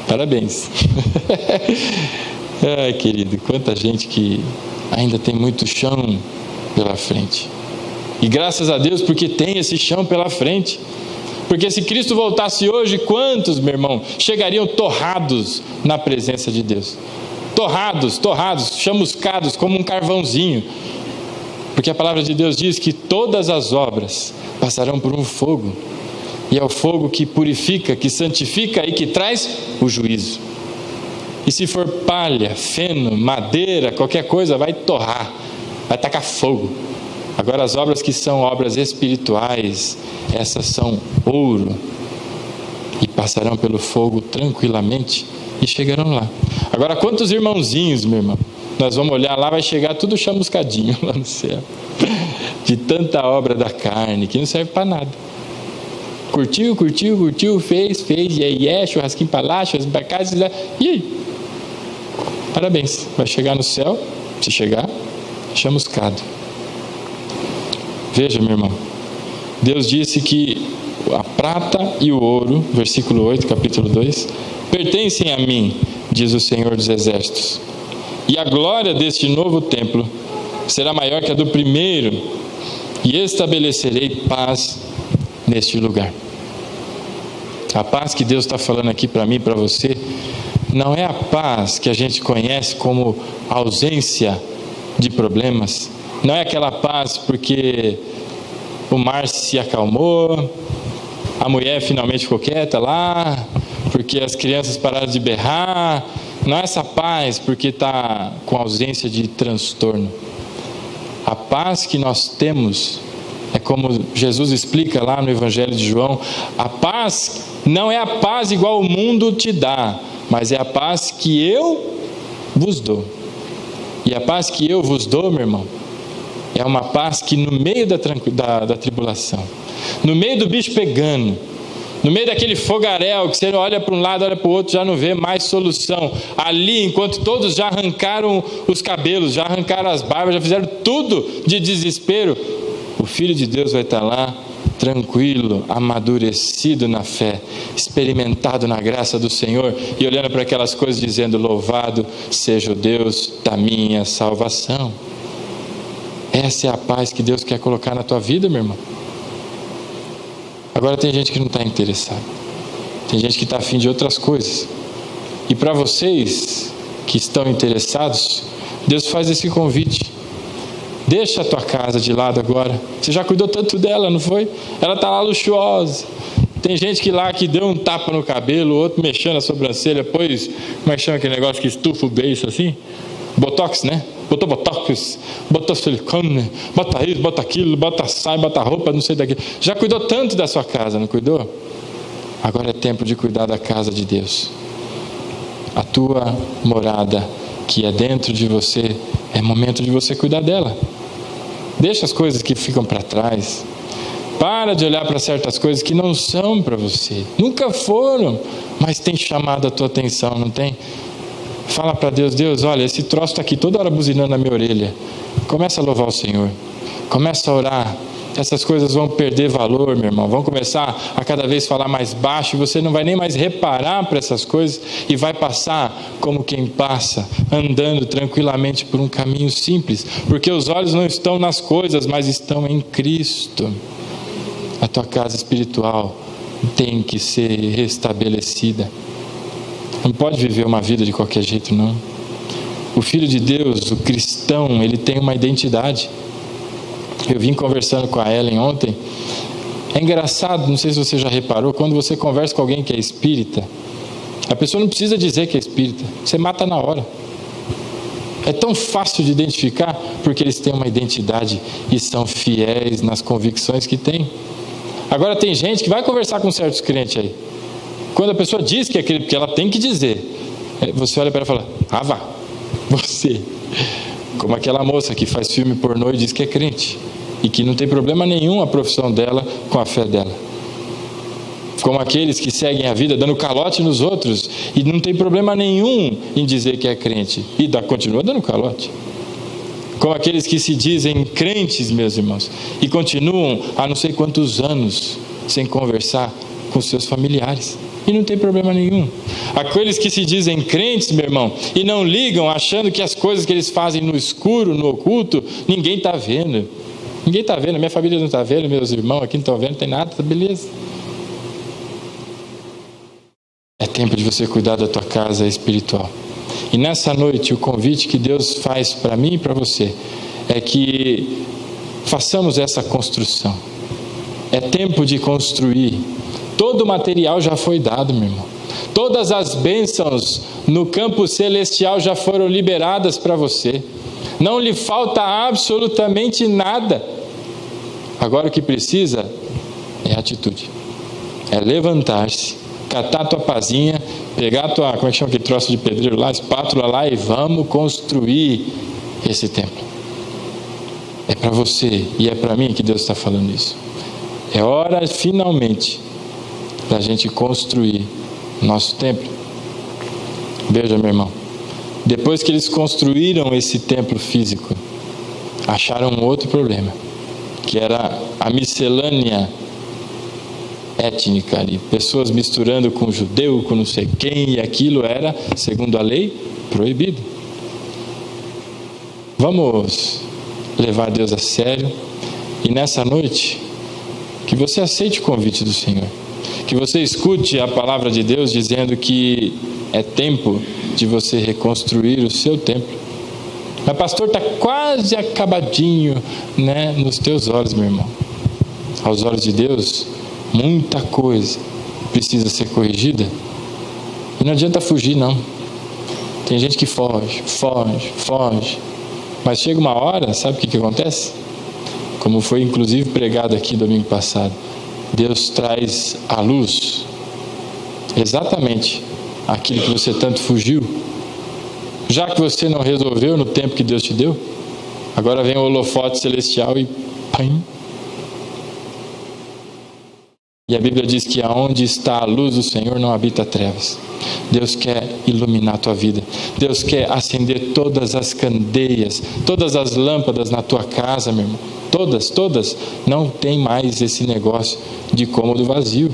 Parabéns. Querido, quanta gente que ainda tem muito chão pela frente. E graças a Deus porque tem esse chão pela frente. Porque se Cristo voltasse hoje, quantos, meu irmão, chegariam torrados na presença de Deus? Torrados, chamuscados como um carvãozinho. Porque a palavra de Deus diz que todas as obras passarão por um fogo. E é o fogo que purifica, que santifica e que traz o juízo. E se for palha, feno, madeira, qualquer coisa, vai torrar, vai tacar fogo. Agora as obras que são obras espirituais, essas são ouro, e passarão pelo fogo tranquilamente e chegarão lá. Agora quantos irmãozinhos, meu irmão, nós vamos olhar lá, vai chegar tudo chamuscadinho lá no céu, de tanta obra da carne, que não serve para nada. Curtiu, fez, churrasquinho para lá, churrasquinho para cá, e aí? Parabéns, vai chegar no céu, se chegar, chamuscado. Veja, meu irmão, Deus disse que a prata e o ouro, versículo 8, capítulo 2, pertencem a mim, diz o Senhor dos Exércitos. E a glória deste novo templo será maior que a do primeiro, e estabelecerei paz neste lugar. A paz que Deus está falando aqui para mim e para você, não é a paz que a gente conhece como ausência de problemas. Não é aquela paz porque o mar se acalmou, a mulher finalmente ficou quieta lá, porque as crianças pararam de berrar. Não é essa paz porque está com ausência de transtorno. A paz que nós temos é como Jesus explica lá no Evangelho de João. A paz não é a paz igual o mundo te dá, mas é a paz que eu vos dou. E a paz que eu vos dou, meu irmão, é uma paz que no meio da tribulação, no meio do bicho pegando, no meio daquele fogaréu que você olha para um lado, olha para o outro, já não vê mais solução. Ali, enquanto todos já arrancaram os cabelos, já arrancaram as barbas, já fizeram tudo de desespero, o Filho de Deus vai estar lá, tranquilo, amadurecido na fé, experimentado na graça do Senhor, e olhando para aquelas coisas dizendo: louvado seja o Deus da minha salvação. Essa é a paz que Deus quer colocar na tua vida, meu irmão. Agora tem gente que não está interessado, tem gente que está afim de outras coisas. E para vocês que estão interessados, Deus faz esse convite: deixa a tua casa de lado agora. Você já cuidou tanto dela, não foi? Ela está lá luxuosa, Tem gente que deu um tapa no cabelo, outro mexendo a sobrancelha, pôs, como é que chama aquele negócio que estufa o beiço assim? Botox, né? Botou botox, botou silicone, bota isso, bota aquilo, bota saia, bota roupa, não sei daquilo. Já cuidou tanto da sua casa, não cuidou? Agora é tempo de cuidar da casa de Deus. A tua morada, que é dentro de você, é momento de você cuidar dela. Deixa as coisas que ficam para trás. Para de olhar para certas coisas que não são para você. Nunca foram, mas tem chamado a tua atenção, não tem? Fala para Deus: Deus, olha, esse troço está aqui toda hora buzinando na minha orelha. Começa a louvar o Senhor. Começa a orar. Essas coisas vão perder valor, meu irmão. Vão começar a cada vez falar mais baixo. E você não vai nem mais reparar para essas coisas. E vai passar como quem passa, andando tranquilamente por um caminho simples. Porque os olhos não estão nas coisas, mas estão em Cristo. A tua casa espiritual tem que ser restabelecida. Não pode viver uma vida de qualquer jeito, não. O Filho de Deus, o cristão, ele tem uma identidade. Eu vim conversando com a Ellen ontem. É engraçado, não sei se você já reparou, quando você conversa com alguém que é espírita, a pessoa não precisa dizer que é espírita, você mata na hora. É tão fácil de identificar, porque eles têm uma identidade e são fiéis nas convicções que têm. Agora tem gente que vai conversar com certos crentes aí. Quando a pessoa diz que é crente, porque ela tem que dizer, você olha para ela e fala: ah, vá, você. Como aquela moça que faz filme pornô e diz que é crente, e que não tem problema nenhum a profissão dela com a fé dela. Como aqueles que seguem a vida dando calote nos outros, e não tem problema nenhum em dizer que é crente, e continua dando calote. Como aqueles que se dizem crentes, meus irmãos, e continuam há não sei quantos anos sem conversar com seus familiares, e não tem problema nenhum. Aqueles que se dizem crentes, meu irmão, e não ligam, achando que as coisas que eles fazem no escuro, no oculto, ninguém está vendo. Ninguém está vendo, minha família não está vendo, meus irmãos aqui não estão vendo, não tem nada, tá beleza. É tempo de você cuidar da tua casa espiritual. E nessa noite, o convite que Deus faz para mim e para você é que façamos essa construção. É tempo de construir. Todo o material já foi dado, meu irmão. Todas as bênçãos no campo celestial já foram liberadas para você. Não lhe falta absolutamente nada. Agora o que precisa é atitude. É levantar-se, catar a tua pazinha, pegar a tua, como é que chama aquele troço de pedreiro lá, espátula lá, e vamos construir esse templo. É para você e é para mim que Deus está falando isso. É hora finalmente da gente construir nosso templo. Veja, meu irmão, depois que eles construíram esse templo físico, acharam um outro problema, que era a miscelânea étnica ali, pessoas misturando com judeu, com não sei quem, e aquilo era, segundo a lei, proibido. Vamos levar Deus a sério, e nessa noite, que você aceite o convite do Senhor, que você escute a palavra de Deus dizendo que é tempo de você reconstruir o seu templo. Mas pastor, está quase acabadinho, né, nos teus olhos, meu irmão. Aos olhos de Deus, muita coisa precisa ser corrigida. E não adianta fugir, não. Tem gente que foge. Mas chega uma hora, sabe o que acontece? Como foi inclusive pregado aqui domingo passado. Deus traz à luz exatamente aquilo que você tanto fugiu. Já que você não resolveu no tempo que Deus te deu, agora vem o holofote celestial e pam. E a Bíblia diz que aonde está a luz do Senhor não habita trevas. Deus quer iluminar a tua vida. Deus quer acender todas as candeias, todas as lâmpadas na tua casa, meu irmão. Todas. Não tem mais esse negócio de cômodo vazio.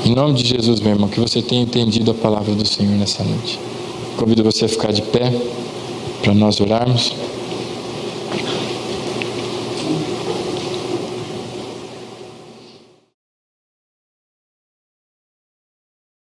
Em nome de Jesus, meu irmão, que você tenha entendido a palavra do Senhor nessa noite. Convido você a ficar de pé para nós orarmos.